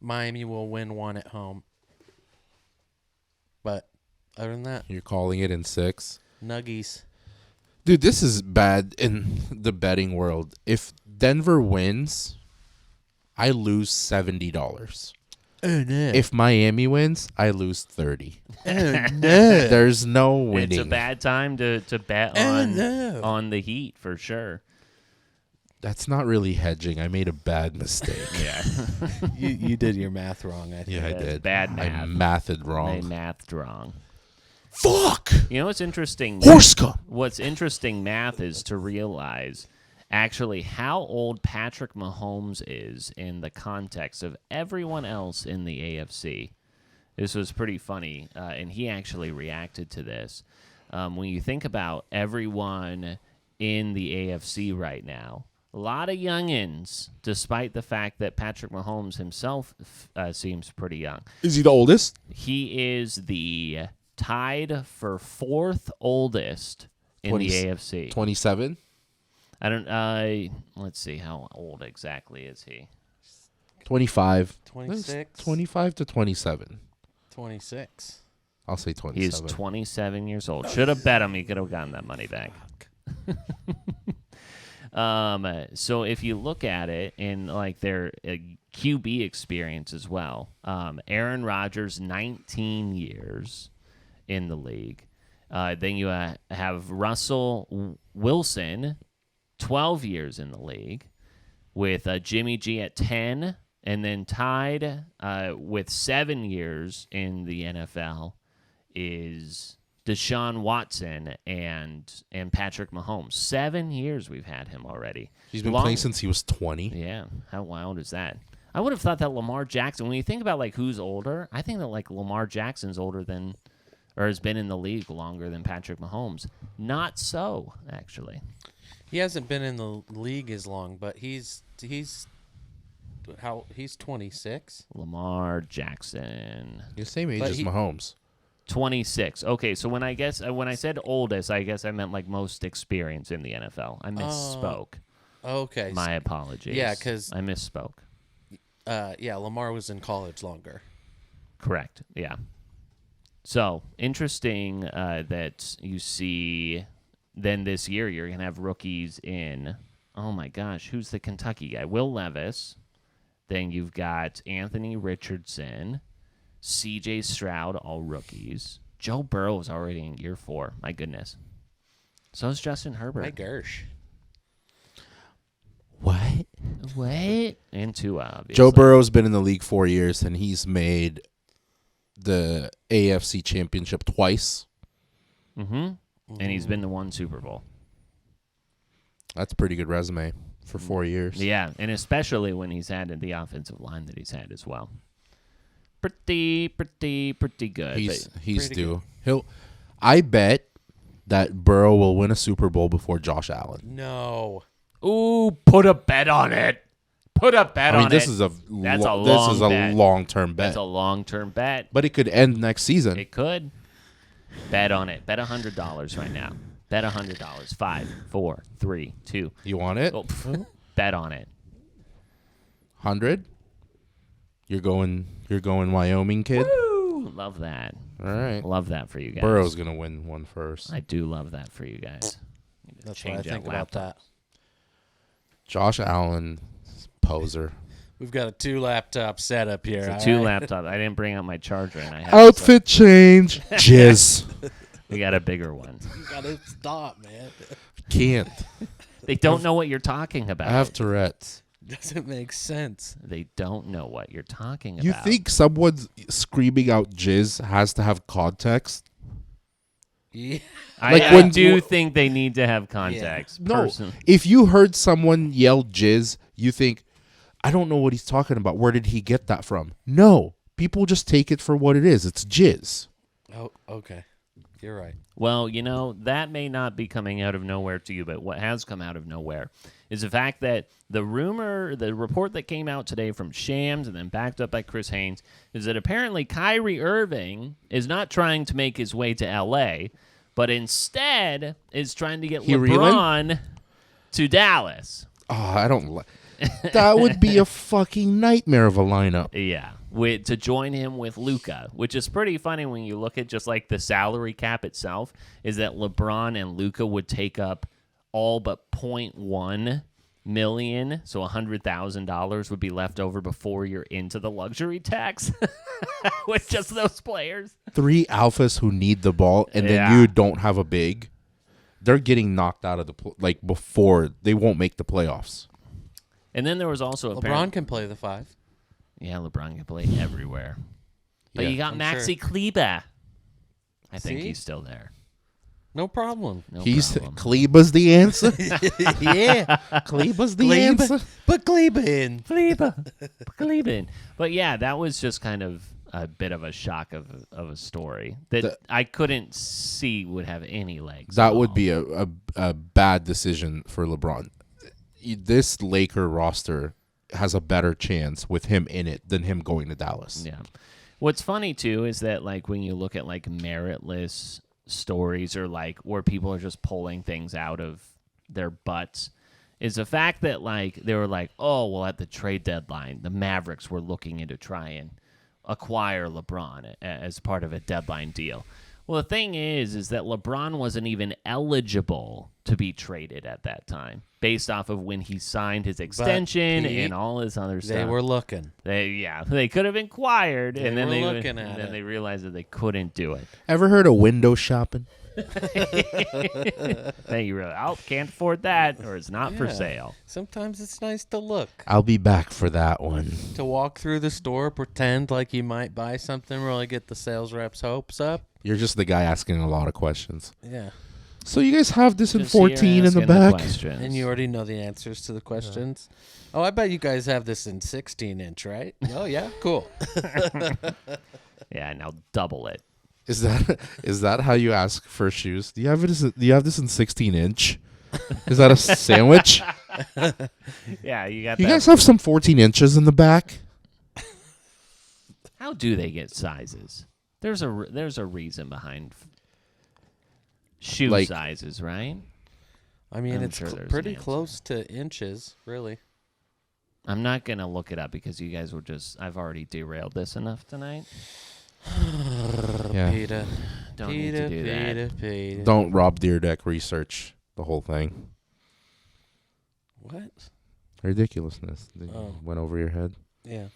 Miami will win 1 at home. Other than that, You're calling it in 6. Nuggies. Dude, this is bad in the betting world. If Denver wins, I lose $70. Oh, no. If Miami wins, I lose 30. Oh, no. There's no winning. It's a bad time to bet on the Heat for sure. That's not really hedging. I made a bad mistake. Yeah. you did your math wrong, I think. Yeah, I did. Bad math. I mathed wrong. I mathed wrong. Fuck! You know what's interesting? Horse cum! What's interesting math is to realize actually how old Patrick Mahomes is in the context of everyone else in the AFC. This was pretty funny, and he actually reacted to this. When you think about everyone in the AFC right now, a lot of youngins, despite the fact that Patrick Mahomes himself seems pretty young. Is he the oldest? He is the tied for 4th oldest in the AFC. 27? I don't. Let's see. How old exactly is he? 25. 26. 25 to 27. 26. I'll say 27. He is 27 years old. Should have bet him. He could have gotten that money back. So if you look at it in like their QB experience as well, Aaron Rodgers, 19 years in the league. Then you have Russell Wilson, 12 years in the league, with Jimmy G at 10, and then tied with 7 years in the NFL is Deshaun Watson and Patrick Mahomes. 7 years we've had him already. He's been playing since he was 20. Yeah, how wild is that? I would have thought that Lamar Jackson, when you think about like who's older, I think that like Lamar Jackson's older than, or has been in the league longer than Patrick Mahomes. Not so, actually. He hasn't been in the league as long, but he's 26. Lamar Jackson. He's the same age as Mahomes. 26. Okay, so when I said oldest, I guess I meant like most experience in the NFL. I misspoke. Okay. My apologies. Yeah, because I misspoke. Yeah, Lamar was in college longer. Correct. Yeah. So interesting that you see. Then this year you're gonna have rookies in. Oh my gosh, who's the Kentucky guy? Will Levis. Then you've got Anthony Richardson, C.J. Stroud, all rookies. Joe Burrow is already in year 4. My goodness. So is Justin Herbert. My Gersh. What? And Tua, obviously. Joe Burrow's been in the league 4 years, and he's made the AFC Championship twice. Mm-hmm. And he's been to 1 Super Bowl. That's a pretty good resume for 4 years. Yeah, and especially when he's had the offensive line that he's had as well. Pretty good. He's due. I bet that Burrow will win a Super Bowl before Josh Allen. No. Ooh, put a bet on it. Put a bet on it. This is a long-term bet. That's a long-term bet. But it could end next season. It could. Bet on it. Bet $100 right now. Bet $100. 5, 4, 3, 2. You want it? Oh, bet on it. 100? You're going Wyoming, kid? Woo! Love that. All right. Love that for you guys. Burrow's going to win one first. I do love that for you guys. That's what I think about that. Josh Allen, poser. We've got a 2-laptop setup here. It's a 2-laptop. I didn't bring out my charger. And I have Outfit change. Jizz. We got a bigger one. You got to stop, man. Can't. They don't know what you're talking about. I have Tourette's. Doesn't make sense. They don't know what you're talking about. You think someone screaming out jizz has to have context? Yeah. I do think they need to have context. Yeah. No, if you heard someone yell jizz, you think, I don't know what he's talking about. Where did he get that from? No, people just take it for what it is. It's jizz. Oh, okay. You're right. Well, that may not be coming out of nowhere to you, but what has come out of nowhere is the fact that the report that came out today from Shams and then backed up by Chris Haynes is that apparently Kyrie Irving is not trying to make his way to L.A., but instead is trying to get LeBron to Dallas. Oh, I don't like that. Would be a fucking nightmare of a lineup. Yeah. to join him with Luka, which is pretty funny when you look at just like the salary cap itself, is that LeBron and Luka would take up all but 0.1 million, so $100,000 would be left over before you're into the luxury tax with just those players. 3 alphas who need the ball, and then you don't have a big. They're getting knocked out of the before they won't make the playoffs. And then there was also LeBron can play the 5. Yeah, LeBron can play everywhere. But Yeah. you got I'm Maxi Kleber. I think See? he's still there. No problem. Kleber's the answer. Yeah. Kleber's the answer. Put Kleber in. Kleber. But yeah, that was just kind of a bit of a shock of a story that I couldn't see would have any legs. That would be a bad decision for LeBron. This Laker roster has a better chance with him in it than him going to Dallas. Yeah. What's funny too is that like when you look at like meritless stories or like where people are just pulling things out of their butts, is the fact that like they were like, oh well, at the trade deadline, the Mavericks were looking into try and acquire LeBron as part of a deadline deal. Well, the thing is that LeBron wasn't even eligible to be traded at that time, based off of when he signed his extension and all this other stuff. They were looking. They could have inquired, and then they realized that they couldn't do it. Ever heard of window shopping? Then you really, can't afford that, or it's not for sale. Sometimes it's nice to look. I'll be back for that one. To walk through the store, pretend like you might buy something, really get the sales rep's hopes up. You're just the guy asking a lot of questions. Yeah. So you guys have this in Just 14 in the back? And you already know the answers to the questions. Oh, I bet you guys have this in 16-inch, right? Oh, yeah? Cool. Yeah, now double it. Is that how you ask for shoes? Do you have this in 16-inch? Is that a sandwich? Yeah, you got You that. guys have some 14 inches in the back? How do they get sizes? There's a reason behind shoe sizes, right? I mean, I'm it's sure there's pretty an answer. close to inches, really. I'm not going to look it up because you guys were I've already derailed this enough tonight. Yeah. Peter. Don't need to do that. Peter. Don't Rob Deerdeck research the whole thing. What? Ridiculousness. They Oh. went over your head. Yeah.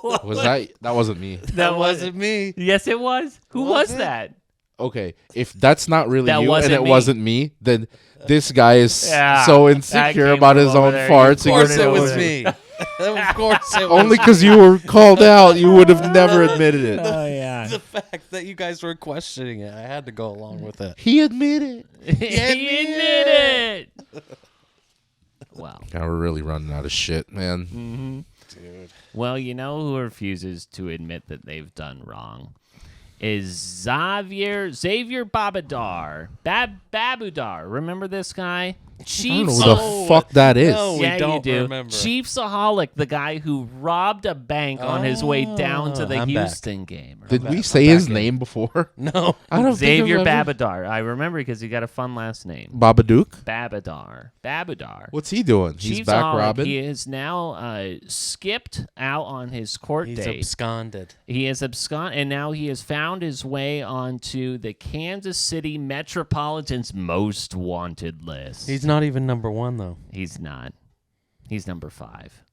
Was that wasn't me. That wasn't me. Yes, it was. Who was it? that? Okay, if that's not really That you and wasn't it me. wasn't me, then this guy is Yeah, so that insecure came about from his over own there. farts. Of course it was me. Of course it was Only because you were called out, you would have never admitted it. Oh yeah. The fact that you guys were questioning it, I had to go along with it. He admitted. He admitted it. Wow. God, we're really running out of shit, man. Mm-hmm. Dude. Well, you know who refuses to admit that they've done wrong is Xavier Babudar. Babudar. Remember this guy? I don't know who the fuck that is. No, we Yeah, don't you do. remember. Chiefsaholic, the guy who robbed a bank on his way down to the I'm back. Houston game. Did Remember? we say his name before? No. I don't Xavier think I've ever- Babudar. I remember because he got a fun last name. Babadook? Babudar. What's he doing? He's back Chiefsaholic, robbing? He is now skipped out on his court He's date. absconded. He is absconded, and now he has found his way onto the Kansas City Metropolitan's most wanted list. He's not even number 1, though. He's not. He's number 5.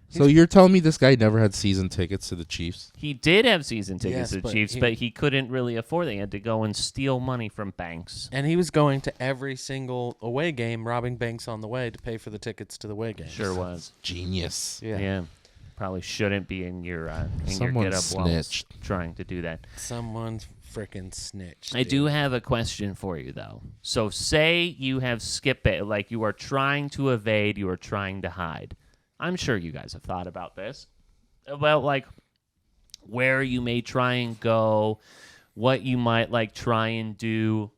So you're telling me this guy never had season tickets to the Chiefs? He did have season tickets Yes, to the but Chiefs, he- but he couldn't really afford it. He had to go and steal money from banks. And he was going to every single away game, robbing banks on the way to pay for the tickets to the away games. Sure was. Genius. Yeah. Probably shouldn't be in your Someone get up while snitched. trying to do that. Someone freaking snitched. I do have a question for you, though. So say you have skipped it, like you are trying to evade, you are trying to hide. I'm sure you guys have thought about this. About, like, where you may try and go, what you might, like, try and do,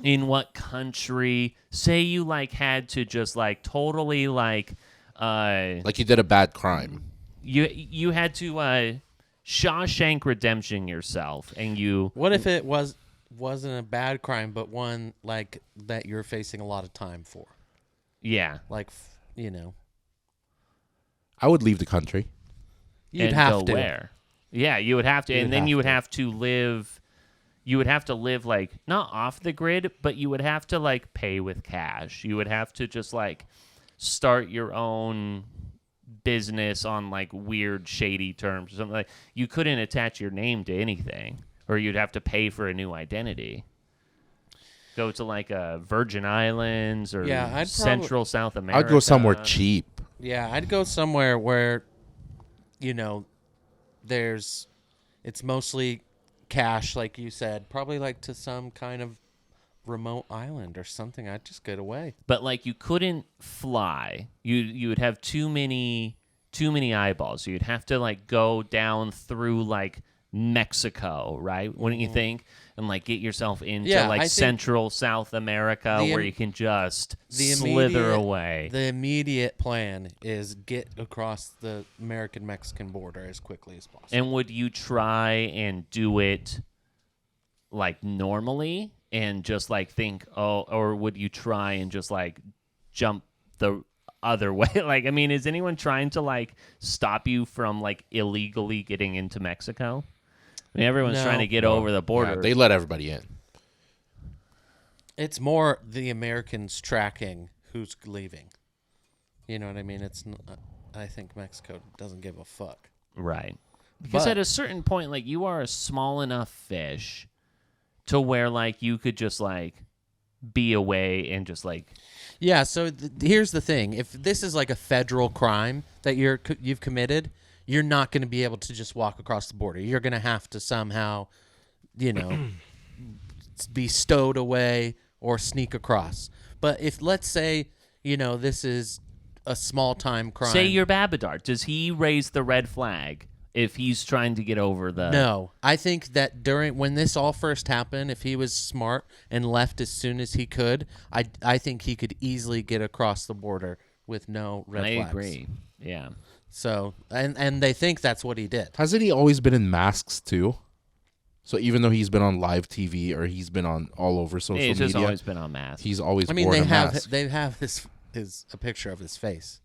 in what country. Say you, like, had to just, like, totally, like... Like you did a bad crime. You had to Shawshank Redemption yourself, and you... What if it wasn't a bad crime, but one like that you're facing a lot of time for? Yeah. Like, you know. I would leave the country. You'd have go to. where? Yeah, you would have to, and then you would have to live. You would have to live like not off the grid, but you would have to like pay with cash. You would have to just like start your own business on like weird, shady terms or something. Like you couldn't attach your name to anything, or you'd have to pay for a new identity. Go to like a Virgin Islands or Central South America. I'd go somewhere cheap. Yeah, I'd go somewhere where, it's mostly cash, like you said. Probably like to some kind of remote island or something. I'd just get away. But like you couldn't fly. You would have too many eyeballs. You'd have to like go down through like Mexico, right? Wouldn't you think? And like get yourself into like Central South America where you can just slither away. The immediate plan is get across the American-Mexican border as quickly as possible. And would you try and do it like normally and just like think, or would you try and just like jump the other way? Like, I mean, is anyone trying to like stop you from like illegally getting into Mexico? I mean, everyone's trying to get over the border. Yeah, they let everybody in. It's more the Americans tracking who's leaving. You know what I mean? I think Mexico doesn't give a fuck. Right. Because at a certain point, like, you are a small enough fish to where, like, you could just, like, be away and just, like... Yeah, so here's the thing. If this is, like, a federal crime that you've committed... You're not going to be able to just walk across the border. You're going to have to somehow, be stowed away or sneak across. But if, let's say, this is a small-time crime. Say you're Babadar. Does he raise the red flag if he's trying to get over the... No. I think that when this all first happened, if he was smart and left as soon as he could, I think he could easily get across the border with no red flags. I agree. Yeah. So, and they think that's what he did. Hasn't he always been in masks too? So even though he's been on live TV or he's been on all over social media, he's just always been on masks. He's always worn a mask. They have a picture of his face.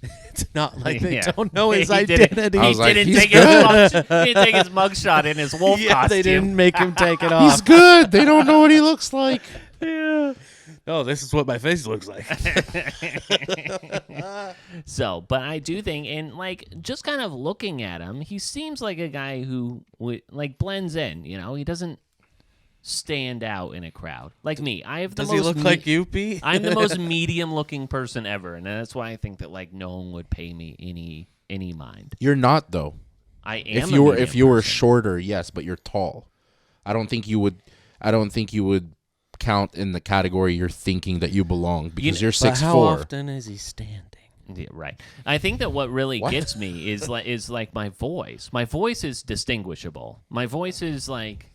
It's not like they don't know his identity. He didn't take his mugshot in his wolf costume. They didn't make him take it off. He's good. They don't know what he looks like. Yeah. Oh, this is what my face looks like. So, but I do think, and like, just kind of looking at him, he seems like a guy who like blends in. He doesn't stand out in a crowd like me. I have the Does most he look like you, Pete? I'm the most medium-looking person ever, and that's why I think that like no one would pay me any mind. You're not though. I am. If you were shorter, yes, but you're tall. I don't think you would count in the category you're thinking that you belong because you're 6'4". How often is he standing? Yeah, right. I think that what really gets me is like my voice. My voice is distinguishable. My voice is like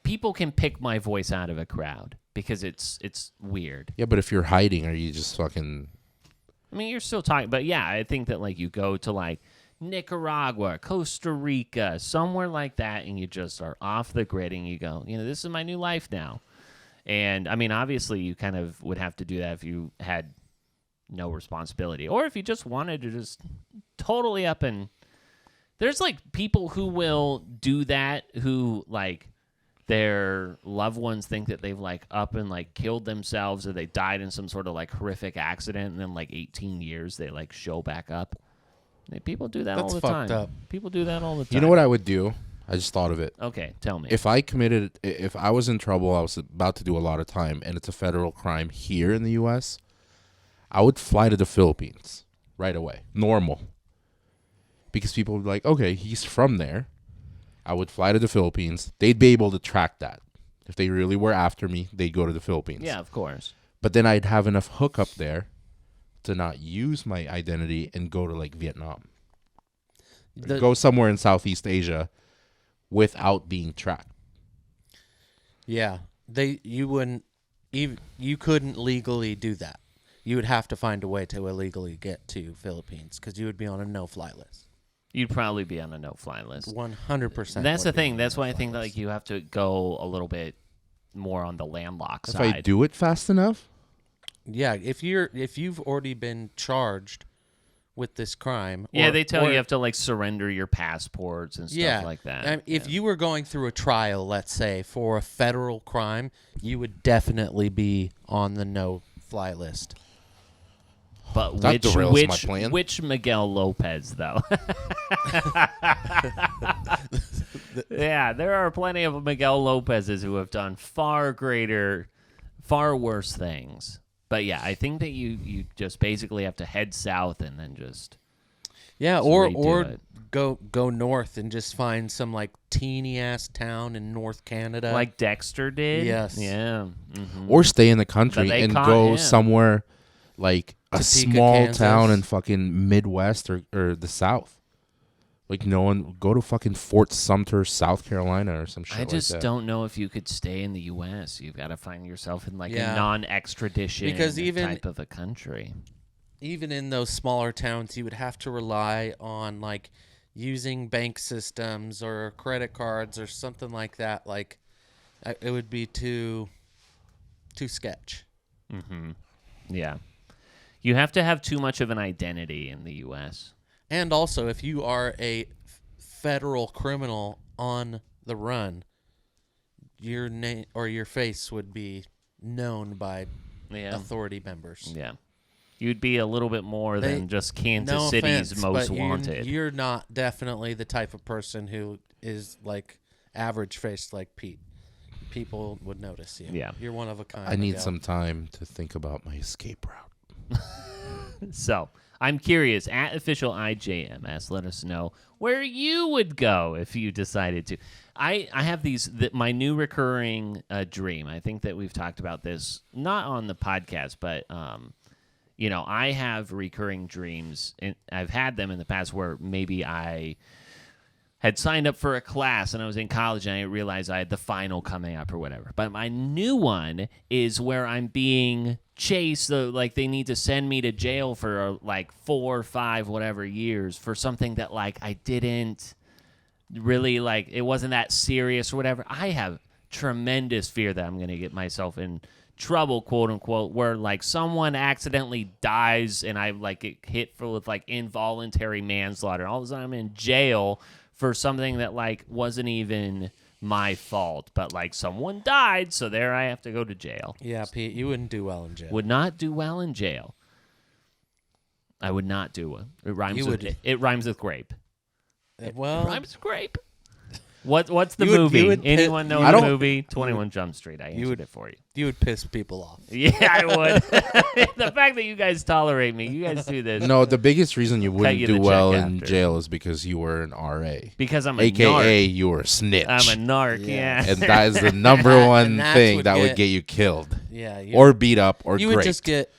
people can pick my voice out of a crowd because it's weird. Yeah, but if you're hiding, are you just fucking... I mean, you're still talking, but yeah, I think that like you go to like Nicaragua, Costa Rica, somewhere like that, and you just are off the grid and you go, this is my new life now. And I mean, obviously, you kind of would have to do that if you had no responsibility, or if you just wanted to just totally up and. There's like people who will do that who like their loved ones think that they've like up and like killed themselves or they died in some sort of like horrific accident, and then like 18 years they like show back up. People do that all the time. That's fucked up. People do that all the time. You know what I would do? I just thought of it. Okay, tell me. If I was in trouble, I was about to do a lot of time, and it's a federal crime here in the U.S., I would fly to the Philippines right away. Normal. Because people would be like, okay, he's from there. I would fly to the Philippines. They'd be able to track that. If they really were after me, they'd go to the Philippines. Yeah, of course. But then I'd have enough hookup there to not use my identity and go to like Vietnam. Go somewhere in Southeast Asia without being tracked. Yeah, you couldn't legally do that. You would have to find a way to illegally get to Philippines because you would be on a no-fly list. You'd probably be on a no-fly list. 100%. That's the thing. That's why I think that like you have to go a little bit more on the landlocked If side. I do it fast enough? Yeah, if you've already been charged with this crime. Yeah, or- they tell or- you have to like surrender your passports and stuff like that. If you were going through a trial, let's say, for a federal crime, you would definitely be on the no-fly list. But That derails my plan. which Miguel Lopez, though? Yeah, there are plenty of Miguel Lopez's who have done far worse things. But yeah, I think that you just basically have to head south and then just or redo it. go north and just find some like teeny ass town in North Canada, Like Dexter did. Yes. Yeah. Or stay in the country But they and caught go him. somewhere like a Topeka, small Kansas. town in fucking Midwest or the South. Like go to fucking Fort Sumter, South Carolina, or some shit I like just that. don't know if you could stay in the U.S. You've got to find yourself in like Yeah. a non-extradition Because even- type of a country. even in those smaller towns, you would have to rely on like using bank systems or credit cards or something like that. Like it would be too sketch. Mm-hmm. Yeah. You have to have too much of an identity in the U.S. And also, if you are a federal criminal on the run, your name or your face would be known by authority members. Yeah. You'd be a little bit more than just Kansas no City's offense, most but wanted. You're not definitely the type of person who is like average faced like Pete. People would notice you. Yeah. You're one of a kind. I need Miguel. some time to think about my escape route. So, I'm curious. At official IJMS, let us know where you would go if you decided to. I have my new recurring dream. I think that we've talked about this, not on the podcast, but I have recurring dreams, and I've had them in the past where maybe I had signed up for a class and I was in college and I realized I had the final coming up or whatever. But my new one is where I'm being chased. Like they need to send me to jail for like 4 or 5 whatever years for something that like I didn't really like. It wasn't that serious or whatever. I have tremendous fear that I'm going to get myself in trouble, quote unquote, where like someone accidentally dies and I like get hit with like involuntary manslaughter. All of a sudden I'm in jail for something that like wasn't even my fault, but like someone died, so there I have to go to jail. Yeah, Pete, you wouldn't do well in jail. Would not do well in jail. I would not do well. It rhymes with grape. Well, it rhymes with grape. What's the You would- movie? you would Anyone know I the don't- movie? 21 Jump Street. I answered it for you. You would piss people off. Yeah, I would. The fact that you guys tolerate me, you guys do this. No, the biggest reason you wouldn't you do the well check in after. jail is because you were an RA. Because I'm a AKA narc. you were a snitch. I'm a narc, yeah. And that is the number one And that's thing what that would get- get you killed. Yeah, or beat up or you raped. would just get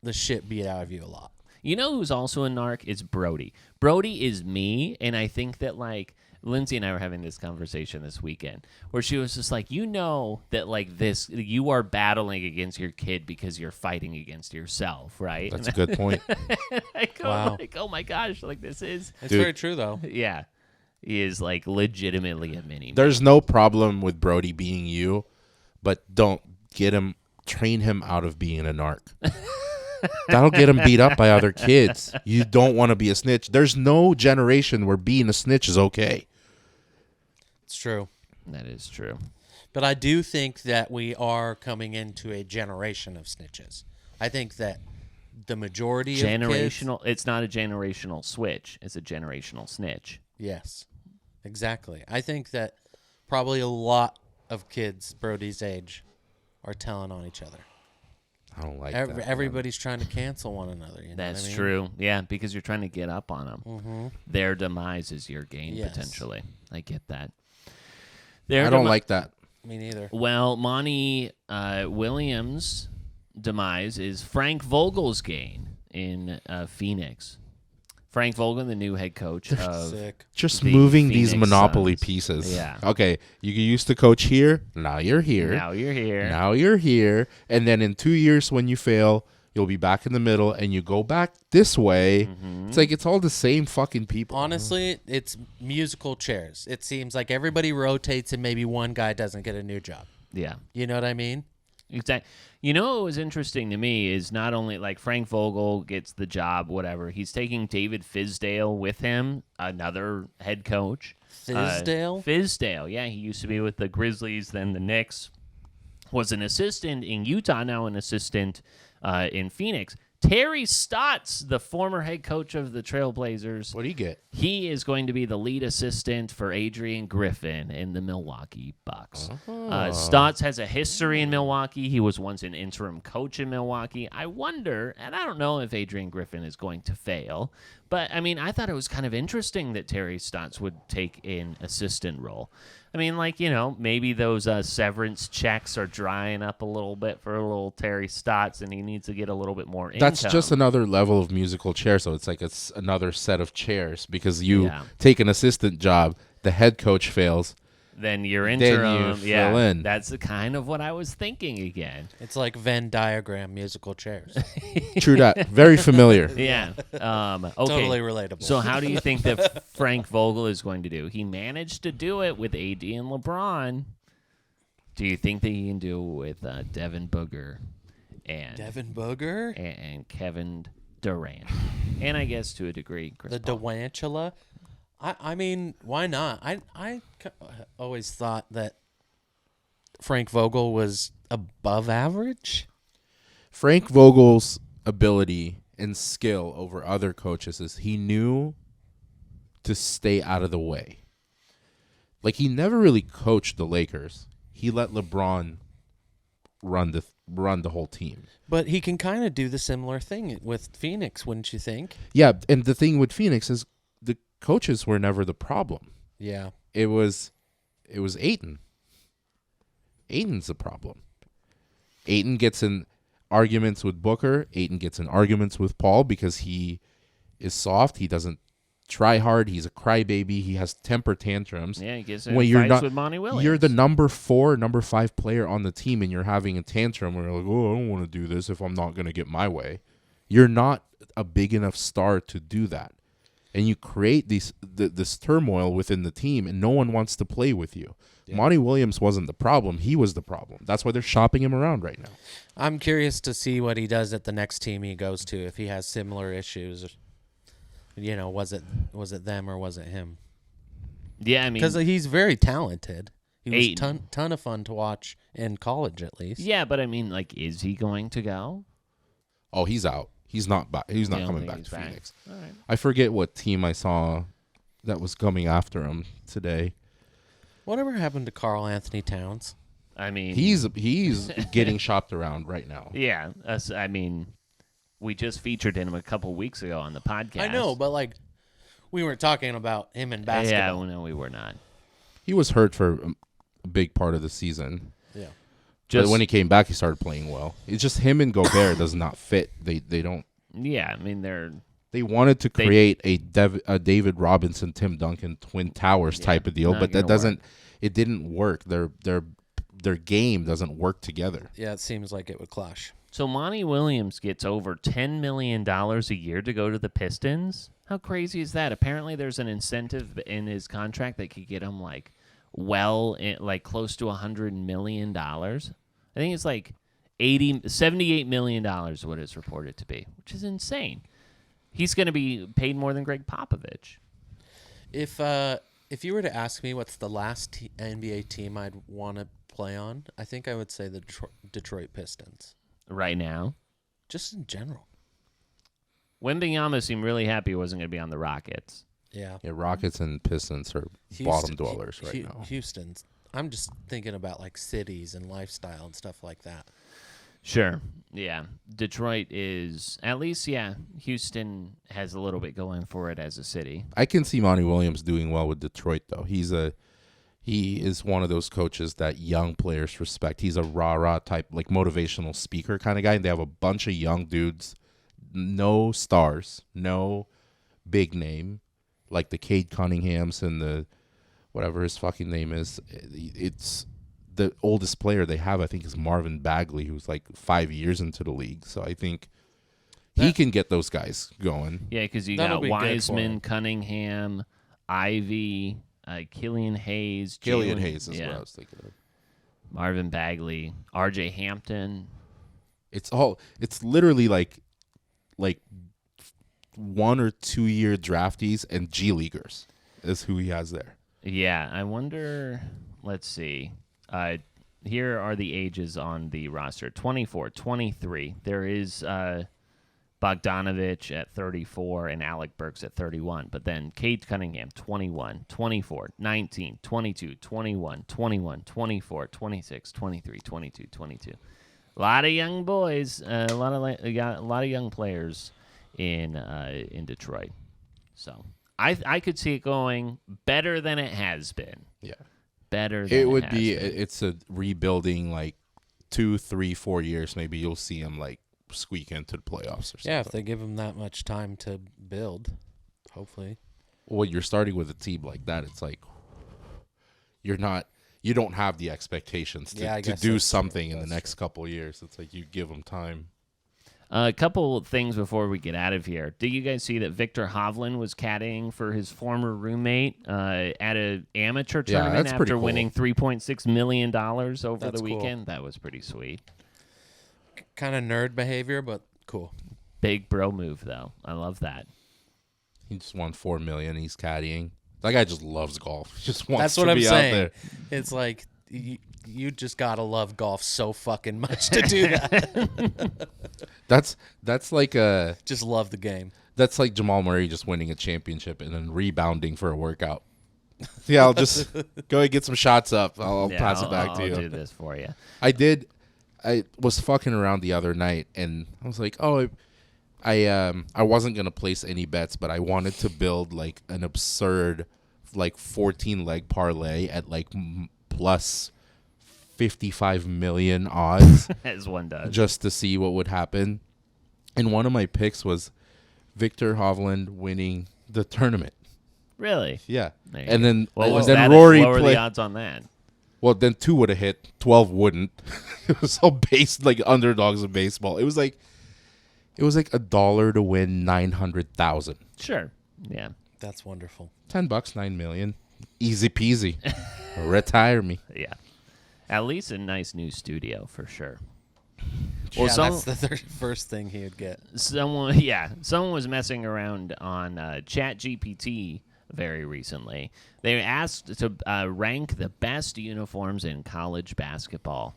the shit beat out of you a lot. You know who's also a narc? Is Brody. Brody is me, and I think that, like, Lindsay and I were having this conversation this weekend where she was just like, that, like, you are battling against your kid because you're fighting against yourself, right? That's a good point. I go, Wow. like, oh, my gosh, like, this is... It's very true, though. Yeah. He is, like, legitimately a mini-me. There's no problem with Brody being you, but don't train him out of being a narc. That'll get him beat up by other kids. You don't want to be a snitch. There's no generation where being a snitch is okay. It's true. That is true. But I do think that we are coming into a generation of snitches. I think that the majority of kids... It's not a generational switch. It's a generational snitch. Yes, exactly. I think that probably a lot of kids Brody's age are telling on each other. I don't like that. man. Everybody's trying to cancel one another. You know That's what I mean? true. Yeah, because you're trying to get up on them. Mm-hmm. Their demise is your gain, Yes. potentially. I get that. I don't like that. Me neither. Well, Monty Williams' demise is Frank Vogel's gain in Phoenix. Frank Vogel, the new head coach of Just the moving these Phoenix Monopoly Suns. pieces. Yeah. Okay, you used to coach here. Now you're here. Now you're here. Now you're here. And then in 2 years when you fail, you'll be back in the middle and you go back this way. Mm-hmm. It's like it's all the same fucking people. Honestly, it's musical chairs. It seems like everybody rotates and maybe one guy doesn't get a new job. Yeah. You know what I mean? Exactly. You know what was interesting to me is not only like Frank Vogel gets the job, whatever. He's taking David Fizdale with him, another head coach. Fizdale? Fizdale, yeah. He used to be with the Grizzlies, then the Knicks. Was an assistant in Utah, now an assistant in Phoenix. Terry Stotts, the former head coach of the Trailblazers. What do you get? He is going to be the lead assistant for Adrian Griffin in the Milwaukee Bucks. Stotts has a history in Milwaukee. He was once an interim coach in Milwaukee. I wonder, and I don't know if Adrian Griffin is going to fail, but, I mean, I thought it was kind of interesting that Terry Stotts would take an assistant role. I mean, like, you know, maybe those severance checks are drying up a little bit for a little Terry Stotts, and he needs to get a little bit more income. That's just another level of musical chair, so it's like it's another set of chairs because you take an assistant job, the head coach fails. Then you're interim. Then you fill in. That's the kind of what I was thinking again. It's like Venn diagram musical chairs. True that. Very familiar. Yeah. Okay. Totally relatable. So how do you think that Frank Vogel is going to do? He managed to do it with AD and LeBron. Do you think that he can do it with Devin Booker and Kevin Durant? And I guess to a degree, Chris Paul. Durantula? I mean, why not? I always thought that Frank Vogel was above average. Frank Vogel's ability and skill over other coaches is he knew to stay out of the way. Like, he never really coached the Lakers. He let LeBron run the whole team. But he can kind of do the similar thing with Phoenix, wouldn't you think? Yeah, and the thing with Phoenix is the coaches were never the problem. Yeah. It was Ayton. Ayton's the problem. Ayton gets in arguments with Booker. Ayton gets in arguments with Paul because he is soft. He doesn't try hard. He's a crybaby. He has temper tantrums. Yeah, he gets in fights with Monty Williams. You're the number 4, number 5 player on the team, and you're having a tantrum where you're like, oh, I don't want to do this if I'm not going to get my way. You're not a big enough star to do that. And you create this turmoil within the team, and no one wants to play with you. Yeah. Monty Williams wasn't the problem. He was the problem. That's why they're shopping him around right now. I'm curious to see what he does at the next team he goes to, if he has similar issues. You know, was it them or was it him? Yeah, I mean, because he's very talented. He was ton of fun to watch in college, at least. Yeah, but I mean, like, is he going to go? Oh, he's out. He's not back. He's not coming back to Phoenix. All right. I forget what team I saw that was coming after him today. Whatever happened to Karl Anthony Towns? I mean, he's getting shopped around right now. Yeah, I mean, we just featured him a couple weeks ago on the podcast. I know, but like, we weren't talking about him in basketball. Yeah, no, we were not. He was hurt for a big part of the season. Yeah. But when he came back, he started playing well. It's just him and Gobert does not fit. They don't. Yeah, I mean they wanted to create a David Robinson, Tim Duncan, Twin Towers type of deal, but that doesn't. It didn't work. Their game doesn't work together. Yeah, it seems like it would clash. So Monty Williams gets over $10 million a year to go to the Pistons. How crazy is that? Apparently, there's an incentive in his contract that could get him like close to $100 million. I think it's like $78 million is what it's reported to be, which is insane. He's going to be paid more than Greg Popovich. If you were to ask me what's the last NBA team I'd want to play on, I think I would say the Detroit Pistons. Right now? Just in general. Wembanyama seemed really happy he wasn't going to be on the Rockets. Yeah. Yeah, Rockets and Pistons are bottom dwellers right now. Houston's. I'm just thinking about like cities and lifestyle and stuff like that. Sure. Yeah. Detroit is, at least, Houston has a little bit going for it as a city. I can see Monty Williams doing well with Detroit, though. He is one of those coaches that young players respect. He's a rah-rah type, like motivational speaker kind of guy. And they have a bunch of young dudes, no stars, no big name, like the Cade Cunninghams and the whatever his fucking name is. It's the oldest player they have, I think, is Marvin Bagley, who's like 5 years into the league. So I think he can get those guys going. Yeah, because you got Wiseman, Cunningham, Ivy, Killian Hayes. Killian Hayes is what I was thinking of. Marvin Bagley, R.J. Hampton. It's literally like 1 or 2 year draftees and G Leaguers is who he has there. Yeah, I wonder. Let's see. Here are the ages on the roster: 24, 23. There is Bogdanovich at 34 and Alec Burks at 31. But then Cade Cunningham, 21, 24, 19, 22, 21, 21, 24, 26, 23, 22, 22. A lot of young boys, a lot of young players in Detroit. So I could see it going better than it has been. Yeah, better than it would has be. been. It's a rebuilding, like 2, 3, 4 years. Maybe you'll see him like squeak into the playoffs or something. Yeah, if they give him that much time to build, hopefully. Well, you're starting with a team like that. It's like you don't have the expectations to do something in the next couple of years. It's like you give them time. A couple things before we get out of here. Did you guys see that Victor Hovland was caddying for his former roommate at an amateur tournament that's pretty after cool. winning $3.6 million over That's the cool. weekend? That was pretty sweet. Kind of nerd behavior, but cool. Big bro move, though. I love that. He just won $4 million. He's caddying. That guy just loves golf. He just wants That's to what I'm be saying. out there. It's like you just gotta love golf so fucking much to do that. That's like a just love the game. That's like Jamal Murray just winning a championship and then rebounding for a workout. Yeah, I'll just go and get some shots up. I'll pass it back to you. I'll do this for you. I was fucking around the other night and I was like, I wasn't gonna place any bets, but I wanted to build like an absurd, like 14 leg parlay at like plus 55 million odds, as one does, just to see what would happen. And one of my picks was Victor Hovland winning the tournament. Really? Yeah. There you And go. then What was then that? Rory What were played. the odds on that? Well, then 2 would have hit, 12 wouldn't. It was so based like underdogs of baseball. It was like $1 to win 900,000. Sure. Yeah. That's wonderful. $10, 9 million, easy peasy. Retire me. Yeah. At least a nice new studio for sure. Well, that's the first thing he would get. Someone was messing around on ChatGPT very recently. They asked to rank the best uniforms in college basketball.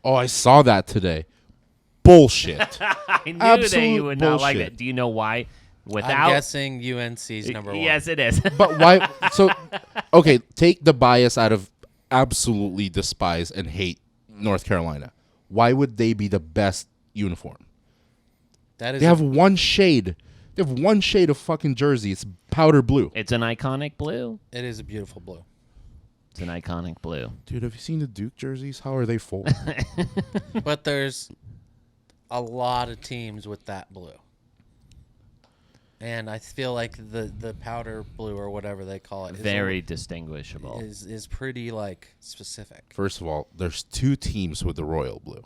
Oh, I saw that today. Bullshit. I knew Absolute that you would not like bullshit. it. Do you know why? I'm guessing UNC's number one. Yes, it is. But why? So, okay, take the bias out of absolutely despise and hate North Carolina. Why would they be the best uniform? That is they have one shade. They have one shade of fucking jersey. It's powder blue. It's an iconic blue. It is a beautiful blue. It's an iconic blue. Dude, have you seen the Duke jerseys? How are they full? But there's a lot of teams with that blue. And I feel like the powder blue or whatever they call it very distinguishable. Is pretty like specific. First of all, there's 2 teams with the royal blue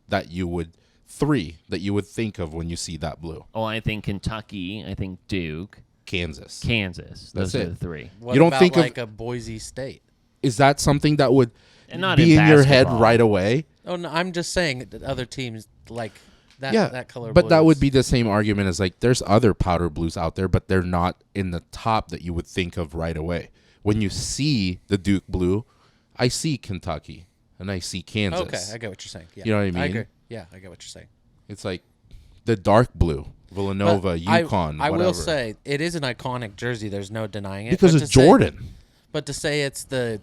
that you would 3 that you would think of when you see that blue. Oh, I think Kentucky. I think Duke. Kansas. Those That's are it. the 3. What you don't about think like of a Boise State? Is that something that would And not be in your head basketball. right away? Oh no, I'm just saying that other teams like that. Yeah, that color. but that blues. would be the same argument as like there's other powder blues out there, but they're not in the top that you would think of right away. When you see the Duke blue, I see Kentucky and I see Kansas. Okay, I get what you're saying. Yeah. You know what I mean? I agree. Yeah, I get what you're saying. It's like the dark blue, Villanova, But UConn. I whatever. will say it is an iconic jersey. There's no denying it. Because But it's to say- Jordan. but to say it's the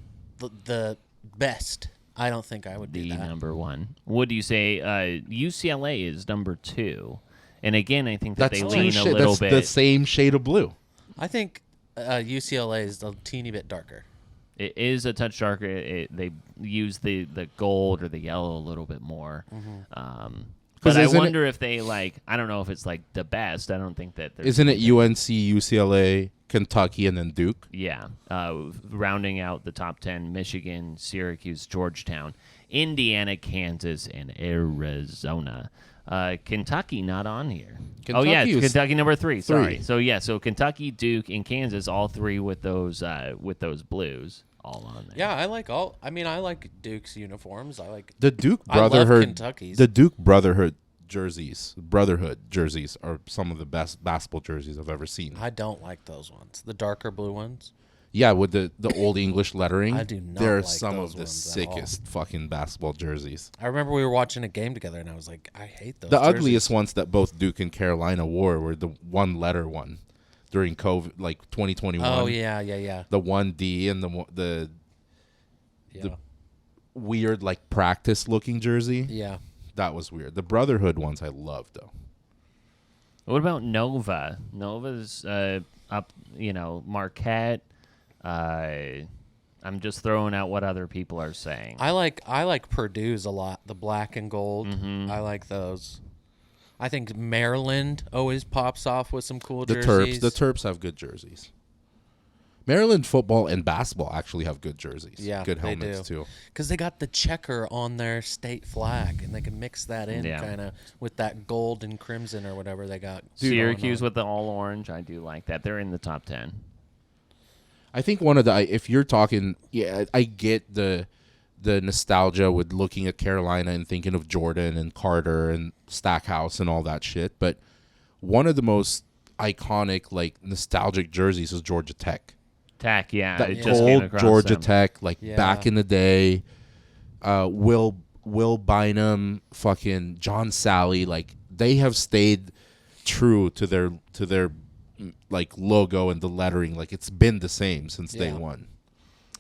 best, I don't think I would do The that. number 1. Would you say UCLA is number 2? And again, I think that That's they two lean shade- a little that's bit. the same shade of blue. I think UCLA is a teeny bit darker. It is a touch darker. They use the gold or the yellow a little bit more. But I wonder if they I don't know if it's like the best. I don't think that. Isn't it UNC, UCLA, Kentucky, and then Duke? Yeah. Rounding out the top 10, Michigan, Syracuse, Georgetown, Indiana, Kansas, and Arizona. Kentucky not on here. Kentucky is Kentucky number 3. Sorry. 3. So Kentucky, Duke, and Kansas, all 3 with those blues all on there. Yeah, I like Duke's uniforms. I like the Duke I love Brotherhood. Kentucky's. The Duke Brotherhood jerseys are some of the best basketball jerseys I've ever seen. I don't like those ones. The darker blue ones. Yeah, with the old English lettering. I do not They're like some those of the ones at all. sickest fucking basketball jerseys. I remember we were watching a game together, and I was like, I hate those. The jerseys. ugliest ones that both Duke and Carolina wore were the one letter one during COVID, like 2021. Oh yeah. The 1D and the weird like practice looking jersey. Yeah, that was weird. The Brotherhood ones I loved though. What about Nova? Nova's up, Marquette. I'm just throwing out what other people are saying. I like Purdue's a lot. The black and gold. Mm-hmm. I like those. I think Maryland always pops off with some cool The jerseys. The Terps have good jerseys. Maryland football and basketball actually have good jerseys. Yeah, good they helmets do. too. Because they got the checker on their state flag, and they can mix that in kind of with that gold and crimson or whatever they got. Syracuse with the all orange. I do like that. They're in the top 10. I think one of the if you're talking, I get the nostalgia with looking at Carolina and thinking of Jordan and Carter and Stackhouse and all that shit. But one of the most iconic, like nostalgic jerseys is Georgia Tech. Tech, yeah, That it just came old across Georgia them. Tech, like back in the day. Will Bynum, fucking John Sally, like they have stayed true to their like logo and the lettering. Like it's been the same since day one.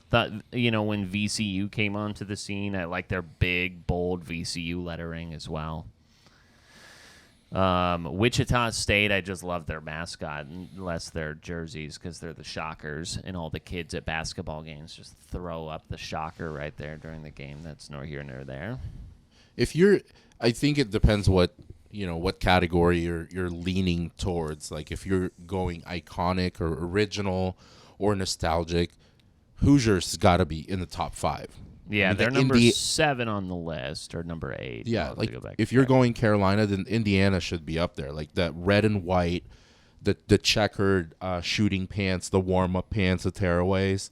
Thought when VCU came onto the scene, I like their big bold VCU lettering as well. Wichita State, I just love their mascot, less their jerseys because they're the Shockers, and all the kids at basketball games just throw up the Shocker right there during the game. That's nor here nor there. I think it depends what category you're leaning towards. Like if you're going iconic or original or nostalgic, Hoosiers got to be in the top 5. Yeah, I mean, they're number 7 on the list, or number 8. Yeah, like if you're going Carolina, then Indiana should be up there. Like that red and white, the checkered shooting pants, the warm up pants, the tearaways,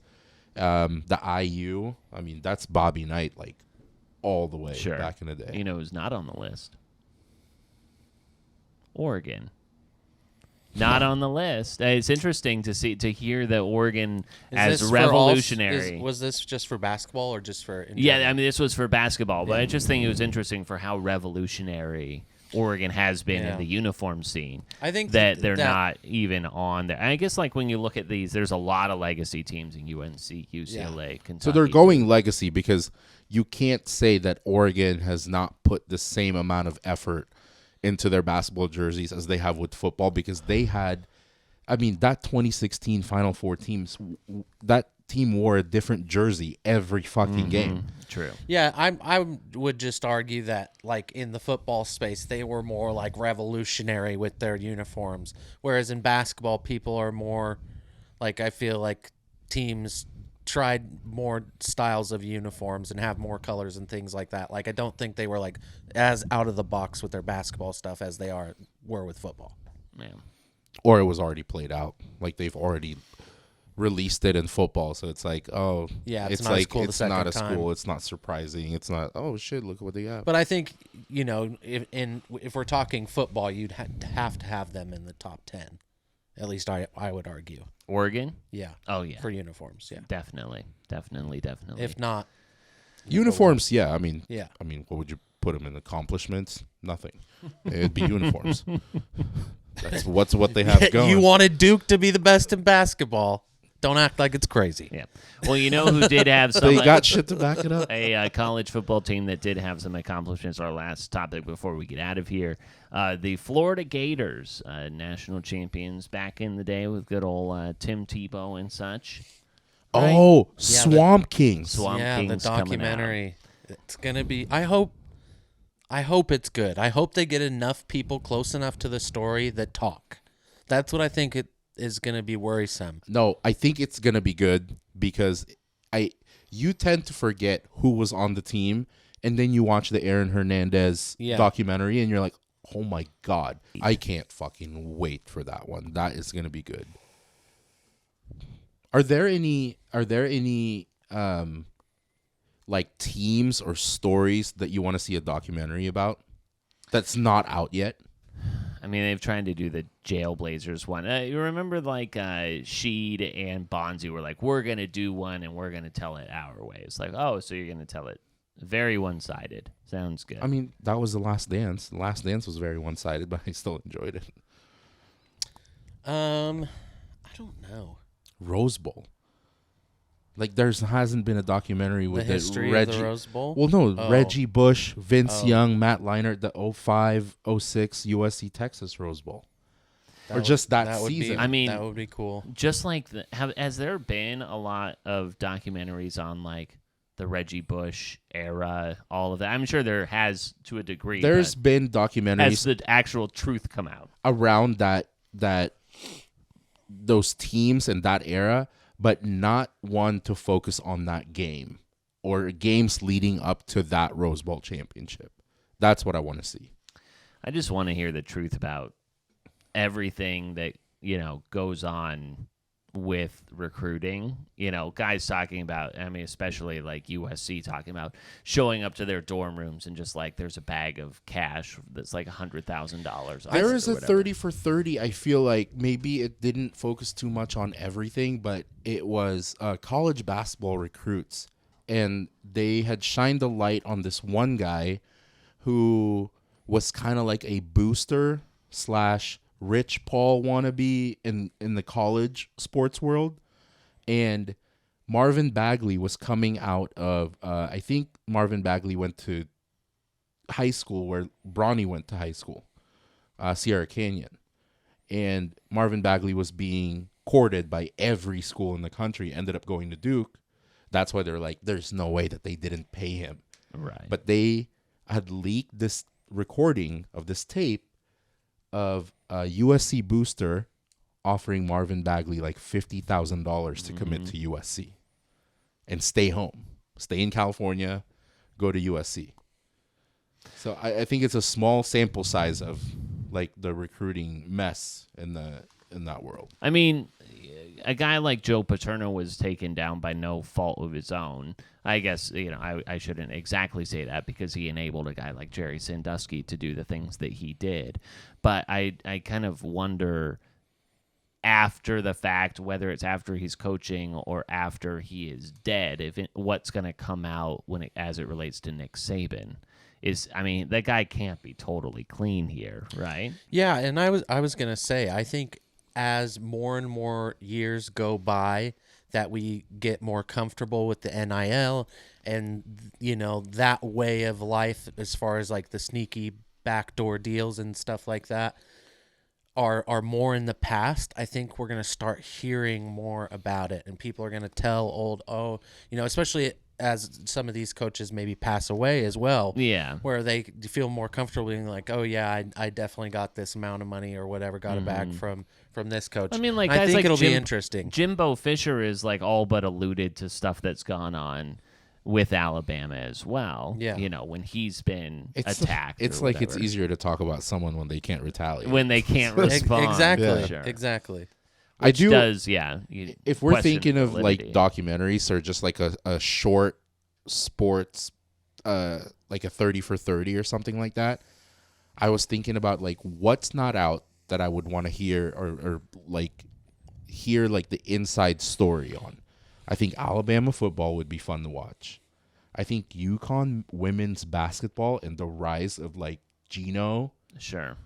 the IU. I mean, that's Bobby Knight, like all the way back in the day. Who's not on the list? Oregon. Not on the list. It's interesting to hear that Oregon as revolutionary. Was this just for basketball or just for? Yeah, I mean this was for basketball, but I just think it was interesting for how revolutionary Oregon has been in the uniform scene. I think that they're not even on there. I guess like when you look at these, there's a lot of legacy teams in UNC, UCLA, Kentucky. So they're going legacy because you can't say that Oregon has not put the same amount of effort into their basketball jerseys as they have with football, because they had, I mean, that 2016 Final Four teams, that team wore a different jersey every fucking game. True. Yeah, I would just argue that like in the football space, they were more like revolutionary with their uniforms, whereas in basketball, people are more like, I feel like teams tried more styles of uniforms and have more colors and things like that. Like I don't think they were like as out of the box with their basketball stuff as they were with football. Man. Or it was already played out. Like they've already released it in football, so it's like, oh yeah, it's not like as cool it's not as cool. It's not surprising. It's not, oh shit, look what they got. But I think if we're talking football, you'd have to have them in the top 10. At least I would argue. Oregon? Yeah. Oh, yeah. For uniforms, yeah. Definitely. If not. Uniforms, yeah. I mean, yeah. What would you put them in? Accomplishments? Nothing. It'd be uniforms. That's what they have going. You wanted Duke to be the best in basketball. Don't act like it's crazy. Yeah. Well, you know who did have some... They got shit to back it up. A college football team that did have some accomplishments. Our last topic before we get out of here. The Florida Gators, national champions back in the day with good old Tim Tebow and such. Right? Oh, yeah, Swamp Kings. Swamp Kings the documentary. It's going to be... I hope it's good. I hope they get enough people close enough to the story that talk. That's what I think it is going to be worrisome. No, I think it's going to be good because you tend to forget who was on the team, and then you watch the Aaron Hernandez documentary, and you're like, oh my God, I can't fucking wait for that one. That is going to be good. Are there any like teams or stories that you want to see a documentary about that's not out yet? I mean, they've tried to do the Jailblazers one. You remember, like, Sheed and Bonzi were like, we're going to do one, and we're going to tell it our way. It's like, oh, so you're going to tell it very one-sided. Sounds good. I mean, that was The Last Dance. The Last Dance was very one-sided, but I still enjoyed it. I don't know. Rose Bowl. Like, hasn't been a documentary with the history Reggie. of the Rose Bowl? Well, no, Oh. Reggie Bush, Vince Young, Matt Leinart, the 05-06 USC Texas Rose Bowl. Or just that season. I mean, that would be cool. Just like, has there been a lot of documentaries on, like, the Reggie Bush era, all of that? I'm sure there has to a degree. There's been documentaries. Has the actual truth come out? Around those teams and that era, but not one to focus on that game or games leading up to that Rose Bowl championship. That's what I want to see. I just want to hear the truth about everything that, goes on with recruiting. Guys talking about, I mean, especially like USC talking about showing up to their dorm rooms and just like there's a bag of cash that's like $100,000. There is a 30 for 30. I feel like maybe it didn't focus too much on everything, but it was college basketball recruits. And they had shined a light on this one guy who was kind of like a booster / Rich Paul wannabe in the college sports world. And Marvin Bagley was coming out of, I think Marvin Bagley went to high school where Bronny went to high school, Sierra Canyon. And Marvin Bagley was being courted by every school in the country, ended up going to Duke. That's why they're like, there's no way that they didn't pay him. Right. But they had leaked this recording of this tape of a USC booster offering Marvin Bagley like $50,000 to commit to USC and stay home, stay in California, go to USC. So I think it's a small sample size of like the recruiting mess in that world. I mean, a guy like Joe Paterno was taken down by no fault of his own. I guess, I shouldn't exactly say that because he enabled a guy like Jerry Sandusky to do the things that he did. But I kind of wonder after the fact, whether it's after he's coaching or after he is dead, what's going to come out as it relates to Nick Saban. That guy can't be totally clean here, right? Yeah, and I was going to say, I think as more and more years go by, that we get more comfortable with the NIL and, that way of life as far as like the sneaky backdoor deals and stuff like that are more in the past. I think we're going to start hearing more about it, and people are going to tell especially as some of these coaches maybe pass away as well. Yeah. Where they feel more comfortable being like, oh yeah, I definitely got this amount of money or whatever, got a bag from this coach. I mean, like, I guys think like it'll be interesting. Jimbo Fisher is like all but alluded to stuff that's gone on with Alabama as well. Yeah. When he's been attacked. It's like it's easier to talk about someone when they can't retaliate. When they can't respond. Exactly. Yeah. Sure. Exactly. Which if we're thinking of validity. like documentaries or just like a short sports, like a 30 for 30 or something like that, I was thinking about like what's not out that I would want to hear or like hear like the inside story on. I think Alabama football would be fun to watch. I think UConn women's basketball and the rise of like Gino, sure,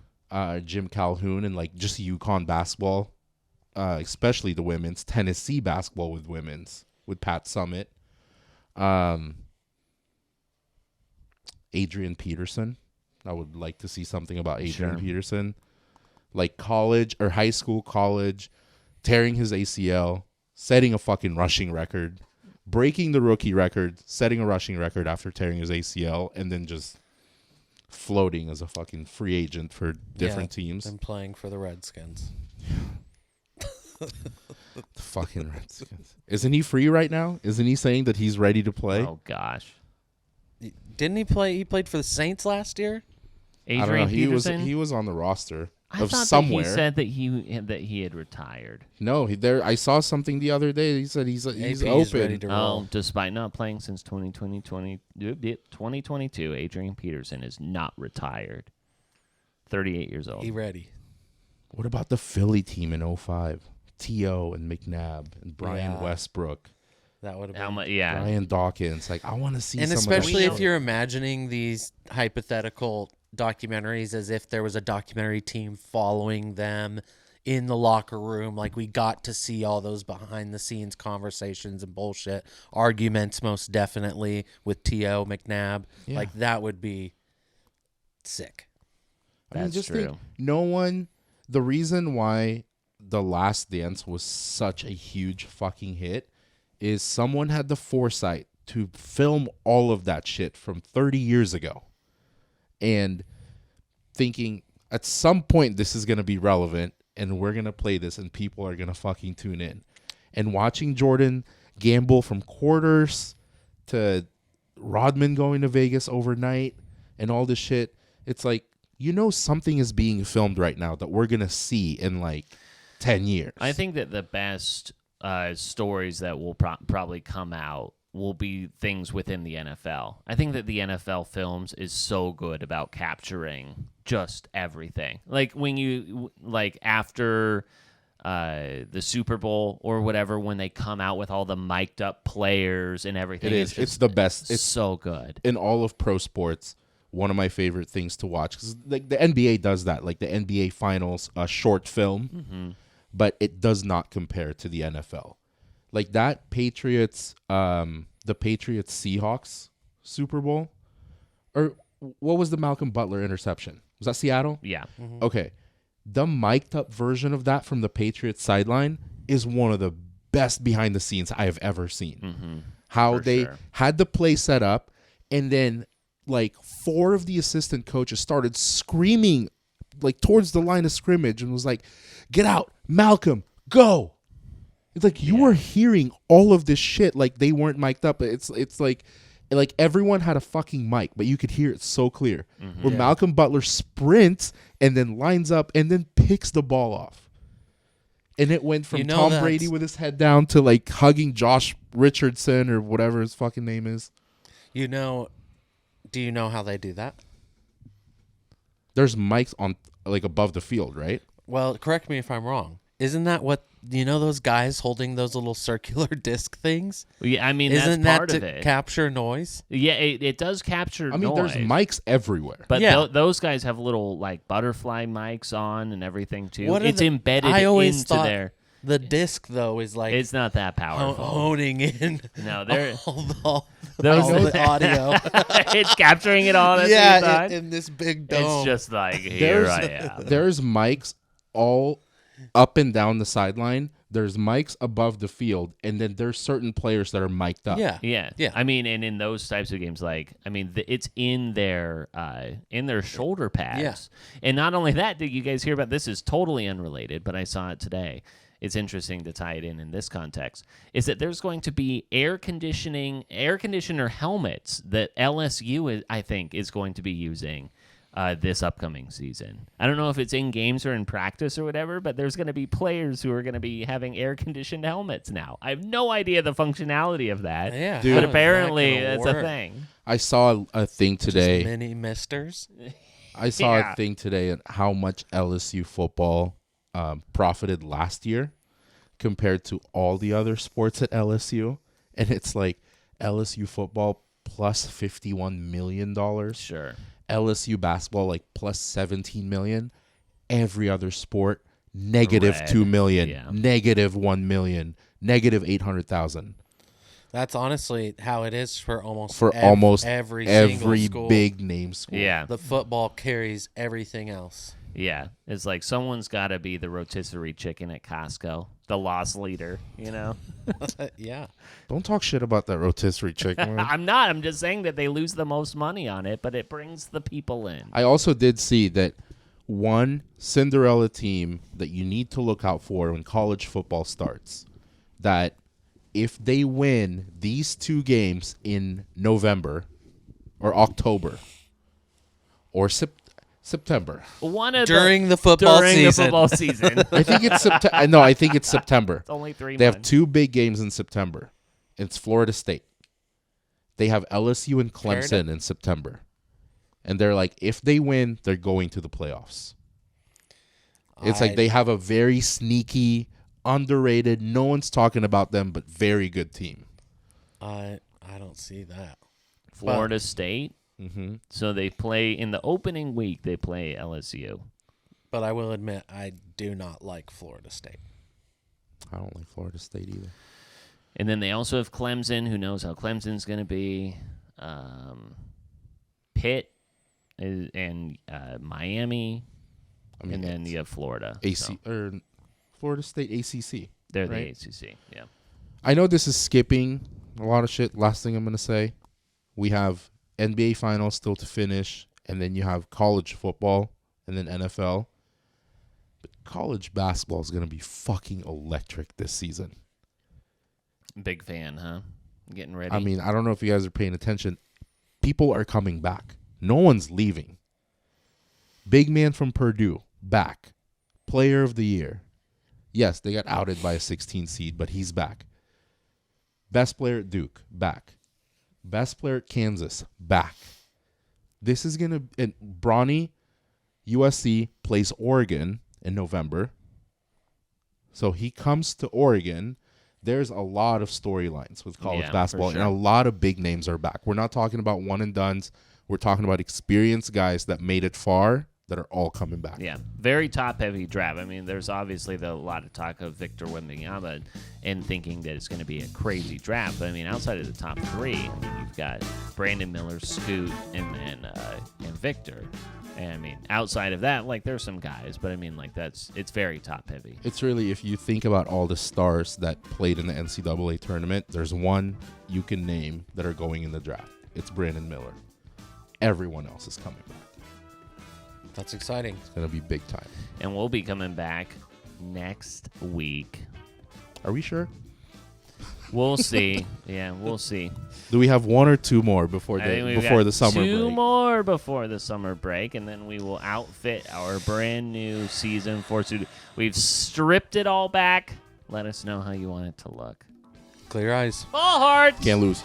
Jim Calhoun, and like just UConn basketball, especially the women's. Tennessee basketball with women's with Pat Summitt, Adrian Peterson. I would like to see something about Adrian Peterson, like college or high school, tearing his ACL, setting a fucking rushing record, breaking the rookie record, setting a rushing record after tearing his ACL, and then just floating as a fucking free agent for different teams. And playing for the Redskins. The fucking Redskins. Isn't he free right now? Isn't he saying that he's ready to play? Oh, gosh. Didn't he play? He played for the Saints last year? Adrian I don't know. Peterson? He was on the roster I of thought somewhere. that he said that he had retired. No, I saw something the other day. He said he's open. Despite not playing since 2022, Adrian Peterson is not retired. 38 years old. He ready. What about the Philly team in 05? T.O. and McNabb and Brian Westbrook. That would have been Brian Dawkins. Like, I want to see and some especially of that if you're imagining these hypothetical documentaries as if there was a documentary team following them in the locker room. Like, we got to see all those behind-the-scenes conversations and bullshit. Arguments, most definitely, with T.O. McNabb. Yeah. Like, that would be sick. I mean, just think, the reason why The Last Dance was such a huge fucking hit is someone had the foresight to film all of that shit from 30 years ago and thinking at some point this is going to be relevant and we're going to play this and people are going to fucking tune in. And watching Jordan gamble from quarters to Rodman going to Vegas overnight and all this shit, it's like, something is being filmed right now that we're going to see in like 10 years. I think that the best stories that will probably come out will be things within the NFL. I think that the NFL Films is so good about capturing just everything. Like when you after the Super Bowl or whatever, when they come out with all the mic'd up players and everything. It's the best. It's so good in all of pro sports. One of my favorite things to watch because like the NBA does that, like the NBA Finals, a short film, but it does not compare to the NFL. Like that Patriots, the Patriots Seahawks Super Bowl, or what was the Malcolm Butler interception? Was that Seattle? Yeah. Okay, the mic'd up version of that from the Patriots sideline is one of the best behind the scenes I have ever seen. How they had the play set up, and then like 4 of the assistant coaches started screaming like towards the line of scrimmage and was like, "Get out, Malcolm, go." It's like you were hearing all of this shit like they weren't mic'd up. It's like everyone had a fucking mic, but you could hear it so clear. Where Malcolm Butler sprints and then lines up and then picks the ball off. And it went from Tom Brady with his head down to like hugging Josh Richardson or whatever his fucking name is. Do you know how they do that? There's mics on like above the field, right? Well, correct me if I'm wrong. Isn't that what those guys holding those little circular disc things? Yeah, I mean isn't that's part that of to it. Capture noise? Yeah, it does capture noise. I mean, there's mics everywhere. But those guys have little like butterfly mics on and everything too. It's embedded I always into thought their. The disc though is like it's not that powerful. Honing in. No, they're all the audio. It's capturing it all at the same time. in this big dome. It's just like here I am. There's mics all up and down the sideline. There's mics above the field, and then there's certain players that are mic'd up. Yeah. I mean, and in those types of games, it's in their shoulder pads. Yeah. And not only that, did you guys hear about this? Is totally unrelated, but I saw it today. It's interesting to tie it in this context, is that there's going to be air conditioner helmets that LSU, I think, is going to be using this upcoming season. I don't know if it's in games or in practice or whatever, but there's going to be players who are going to be having air-conditioned helmets now. I have no idea the functionality of that, but apparently that's a thing. I saw a thing today. Just mini misters? I saw a thing today on how much LSU football profited last year compared to all the other sports at LSU, and it's like LSU football plus $51 million. Sure. LSU basketball like plus $17 million. Every other sport negative $2 million, negative $1 million, negative $800,000. That's honestly how it is for almost every single big name school. Yeah, the football carries everything else. Yeah, it's like someone's got to be the rotisserie chicken at Costco, the loss leader, Yeah. Don't talk shit about that rotisserie chicken. I'm not. I'm just saying that they lose the most money on it, but it brings the people in. I also did see that one Cinderella team that you need to look out for when college football starts, that if they win these 2 games in November or October or September. During the football season. I think it's September. No, I think it's September. It's only 3 They have months. 2 big games in September. It's Florida State. They have LSU and Clemson in September. And they're like, if they win, they're going to the playoffs. It's like they have a very sneaky, underrated, no one's talking about them, but very good team. I don't see that. Florida State. Mm-hmm. So they play in the opening week. They play LSU. But I will admit, I do not like Florida State. I don't like Florida State either. And then they also have Clemson. Who knows how Clemson's going to be? Pitt and Miami. And then you have Florida. Florida State ACC. They're right? the ACC, yeah. I know this is skipping a lot of shit. Last thing I'm going to say, we have NBA Finals still to finish, and then you have college football, and then NFL. But college basketball is going to be fucking electric this season. Big fan, huh? Getting ready. I mean, I don't know if you guys are paying attention. People are coming back. No one's leaving. Big man from Purdue, back. Player of the year. Yes, they got outed by a 16 seed, but he's back. Best player at Duke, back. Best player at Kansas, back. This is going to... And Bronny, USC, plays Oregon in November. So he comes to Oregon. There's a lot of storylines with college basketball, and a lot of big names are back. We're not talking about one and dones. We're talking about experienced guys that made it far that are all coming back. Yeah, very top-heavy draft. I mean, there's obviously a lot of talk of Victor Wembanyama and thinking that it's going to be a crazy draft. But, I mean, outside of the top 3, I mean, you've got Brandon Miller, Scoot, and Victor. And, I mean, outside of that, like, there's some guys. But, I mean, like, it's very top-heavy. It's really, if you think about all the stars that played in the NCAA tournament, there's one you can name that are going in the draft. It's Brandon Miller. Everyone else is coming back. That's exciting. It's going to be big time. And we'll be coming back next week. Are we sure? We'll see. Yeah, we'll see. Do we have 1 or 2 more before the summer break? 2 more before the summer break, and then we will outfit our brand new season 4 suit. We've stripped it all back. Let us know how you want it to look. Clear eyes. Ball hard. Can't lose.